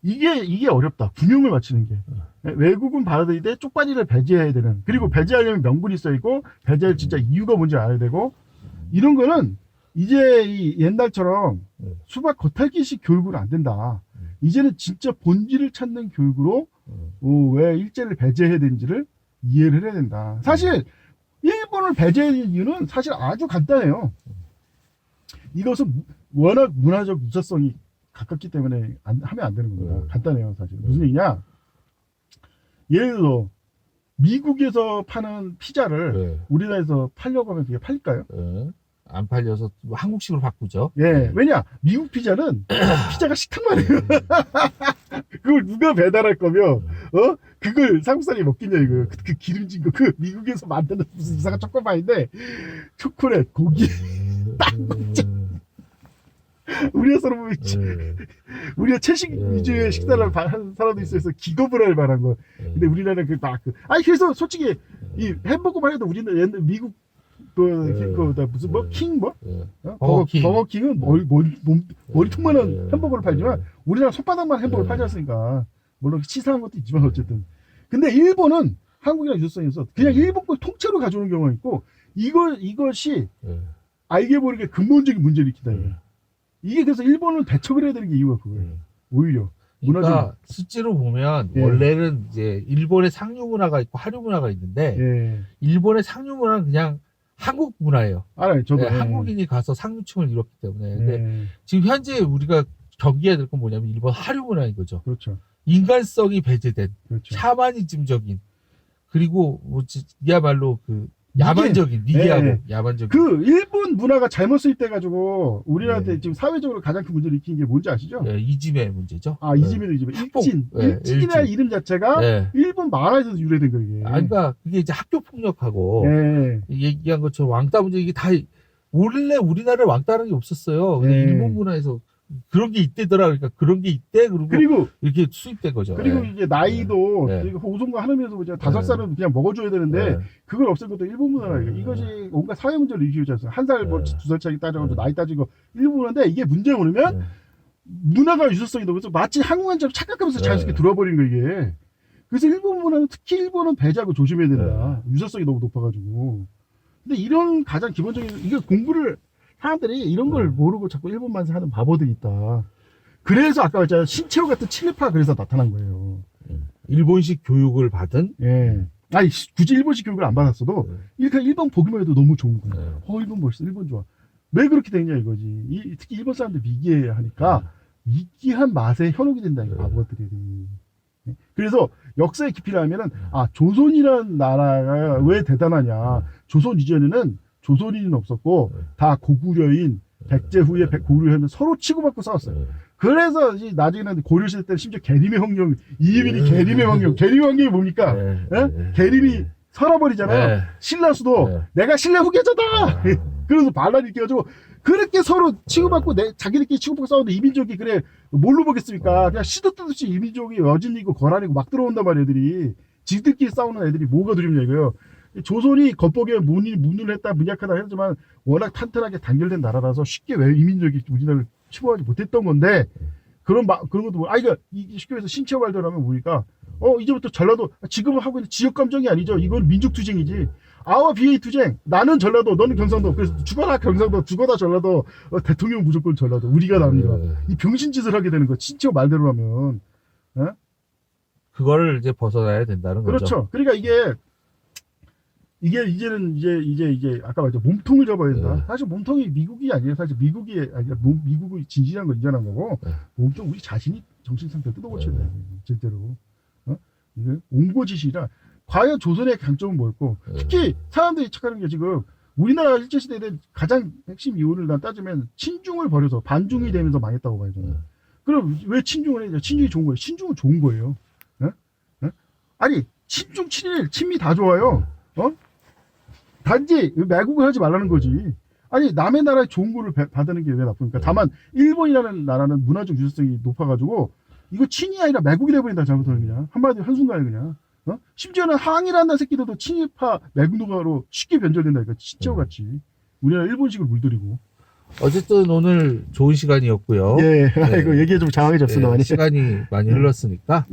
Speaker 2: 이게 어렵다. 균형을 맞추는 게. 외국은 받아들이되 쪽발이를 배제해야 되는. 그리고 배제하려면 명분이 있어야 있고 배제할 진짜 이유가 뭔지 알아야 되고 이런 거는 이제 이 옛날처럼 수박 겉핥기식 교육은 안 된다. 이제는 진짜 본질을 찾는 교육으로 왜 일제를 배제해야 되는지를 이해를 해야 된다. 사실 일본을 배제한 이유는 사실 아주 간단해요. 이것은 워낙 문화적 유사성이 가깝기 때문에 하면 안 되는 겁니다. 간단해요 사실. 무슨 얘기냐. 예를 들어 미국에서 파는 피자를 우리나라에서 팔려고 하면 그게 팔릴까요?
Speaker 1: 안 팔려서 한국식으로 바꾸죠.
Speaker 2: 왜냐 미국 피자는 피자가 식탁 말이에요. 그걸 누가 배달할 거면 그걸 한국 사람이 먹겠냐 이거예요. 그 기름진 거 미국에서 만드는 무슨 이상한 초코바인데 초콜릿 고기 우리가 사람은 우리가 채식 위주의 식사를 한 사람도 있어서 기겁을 할 만한 거. 근데 우리나라는 그래서 솔직히 이 햄버거만 해도 우리는 옛날 미국 무슨 킹 버거킹은 머리통만한 햄버거를 팔지만 우리나라 손바닥만 햄버거를 팔지 않습니까? 물론 치사한 것도 있지만 어쨌든. 근데 일본은 한국이랑 유사성이 있어서 그냥 일본 걸 통째로 가져오는 경우가 있고 이것이 알게 모르게 근본적인 문제를 일으킨다. 이게 그래서 일본은 배척을 해야 되는 게 이유가 그거예요. 오히려.
Speaker 1: 그러니까 실제로 보면 원래는 이제 일본의 상류 문화가 있고 하류 문화가 있는데 일본의 상류 문화는 그냥 한국 문화예요.
Speaker 2: 알아요. 저도.
Speaker 1: 한국인이 가서 상류층을 이뤘기 때문에. 근데 지금 현재 우리가 경계해야 될 건 뭐냐면 일본 하류 문화인 거죠.
Speaker 2: 그렇죠.
Speaker 1: 인간성이 배제된
Speaker 2: 그렇죠.
Speaker 1: 샤머니즘적인 그리고 이야말로 야만적인 미개하고 야만적인
Speaker 2: 일본 문화가 잘못 수입돼 가지고 우리나라한테 지금 사회적으로 가장 큰 문제를 일으킨 게 뭔지 아시죠?
Speaker 1: 이지메 문제죠.
Speaker 2: 이지메 일진이나 이름 자체가 일본 만화에서 유래된 거예요.
Speaker 1: 그러니까 그게 이제 학교 폭력하고 얘기한 것처럼 왕따 문제 이게 다 원래 우리나라에 왕따라는 게 없었어요. 근데 일본 문화에서 그런 게 있대더라. 그러니까 그런 게 있대. 그리고 이렇게 수입된 거죠.
Speaker 2: 그리고 이제 나이도 호송과 하늘면서 5살은 그냥 먹어줘야 되는데 그걸 없앤 것도 일본 문화라. 이것이 온갖 사회 문제를 일으키지 않습니까? 1살 2살 차이 따져가지고 나이 따지고 일본 문화인데 이게 문제가 뭐냐면 문화가 유사성이 높아서 마치 한국인처럼 착각하면서 자연스럽게 들어와 버리는 거 이게. 그래서 일본 문화는 특히 일본은 배제하고 조심해야 된다. 유사성이 너무 높아가지고. 근데 이런 가장 기본적인 이게 공부를 사람들이 이런 걸 모르고 자꾸 일본만 하는 바보들이 있다. 그래서 아까 말했잖아요. 신체호 같은 친일파가 그래서 나타난 거예요.
Speaker 1: 일본식 교육을 받은?
Speaker 2: 아니, 굳이 일본식 교육을 안 받았어도, 일본 보기만 해도 너무 좋은 거예요. 일본 멋있어, 일본 좋아. 왜 그렇게 되냐 이거지. 특히 일본 사람들 미개하니까, 미개한 맛에 현혹이 된다, 이 바보들이. 그래서 역사의 깊이를 알면은, 조선이라는 나라가 왜 대단하냐. 조선 이전에는 조선인은 없었고 다 고구려인 백제 후에 고구려인 서로 치고받고 싸웠어요. 그래서 나중에는 고려시대 때는 심지어 계림의 황령 이민이 계림의 황령이 뭡니까? 계림이 살아버리잖아요. 신라수도 내가 신라 후계자다. 그래서 반란이 일으켜가지고 그렇게 서로 치고받고 자기들끼리 치고받고 싸우는데 이민족이 그래 뭘로 보겠습니까? 그냥 시도 뜨듯이 이민족이 여진이고 거란이고 막 들어온단 말이에요. 애들이 지들끼리 싸우는 애들이 뭐가 두렵냐 이거예요. 조선이 겉보기에 문을 했다 문약하다 했지만 워낙 탄탄하게 단결된 나라라서 쉽게 왜 이민족이 우리나라를 침범하지 못했던 건데 그런 것도 그러니까 쉽게 해서 신체화 발전하면 보니까 이제부터 전라도 지금은 하고 있는 지역 감정이 아니죠. 이건 민족 투쟁이지. 아와 BA 투쟁. 나는 전라도, 너는 경상도. 그래서 죽어라 경상도, 죽어라 전라도, 대통령 무조건 전라도. 우리가 납니다. 이 병신짓을 하게 되는 거야. 진짜 말대로 하면.
Speaker 1: 그거를 이제 벗어나야 된다는 거죠.
Speaker 2: 그렇죠. 그러니까 이제는 이제 아까 말했죠. 몸통을 잡아야 된다. 사실 몸통이 미국이 아니에요. 사실 미국이 아니라 미국이 진실한 거 인정한 거고, 몸통 우리 자신이 정신 상태 뜯어고쳐야 돼. 절대로. 이게 옹고지시라. 과연 조선의 강점은 뭐였고, 특히 사람들이 착각하는 게 지금 우리나라 일제시대에 대한 가장 핵심 이유를 난 따지면 친중을 버려서 반중이 되면서 망했다고 봐요. 저는. 그럼 왜 친중을 해야 친중이 좋은 거예요? 친중은 좋은 거예요. 아니 친중 친일 친미 다 좋아요. 단지 매국을 하지 말라는 거지. 아니 남의 나라에 좋은 거를 받는 게 왜 나쁩니까? 다만 일본이라는 나라는 문화적 유사성이 높아가지고 이거 친이 아니라 매국이 돼버린다. 잘못하면 그냥 한마디로 한순간에 그냥. 심지어는 항일한다는 새끼들도 친일파 매국노가로 쉽게 변절된다니까. 진짜로 같이. 우리나라 일본식으로 물들이고.
Speaker 1: 어쨌든 오늘 좋은 시간이었고요.
Speaker 2: 예, 이거 얘기 좀 장황해졌습니다. 많이.
Speaker 1: 시간이 많이 흘렀으니까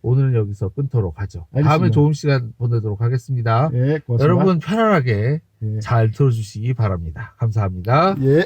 Speaker 1: 오늘은 여기서 끊도록 하죠.
Speaker 2: 알겠습니다.
Speaker 1: 다음에 좋은 시간 보내도록 하겠습니다.
Speaker 2: 예, 고맙습니다.
Speaker 1: 여러분 편안하게 잘 들어주시기 바랍니다. 감사합니다.
Speaker 2: 예.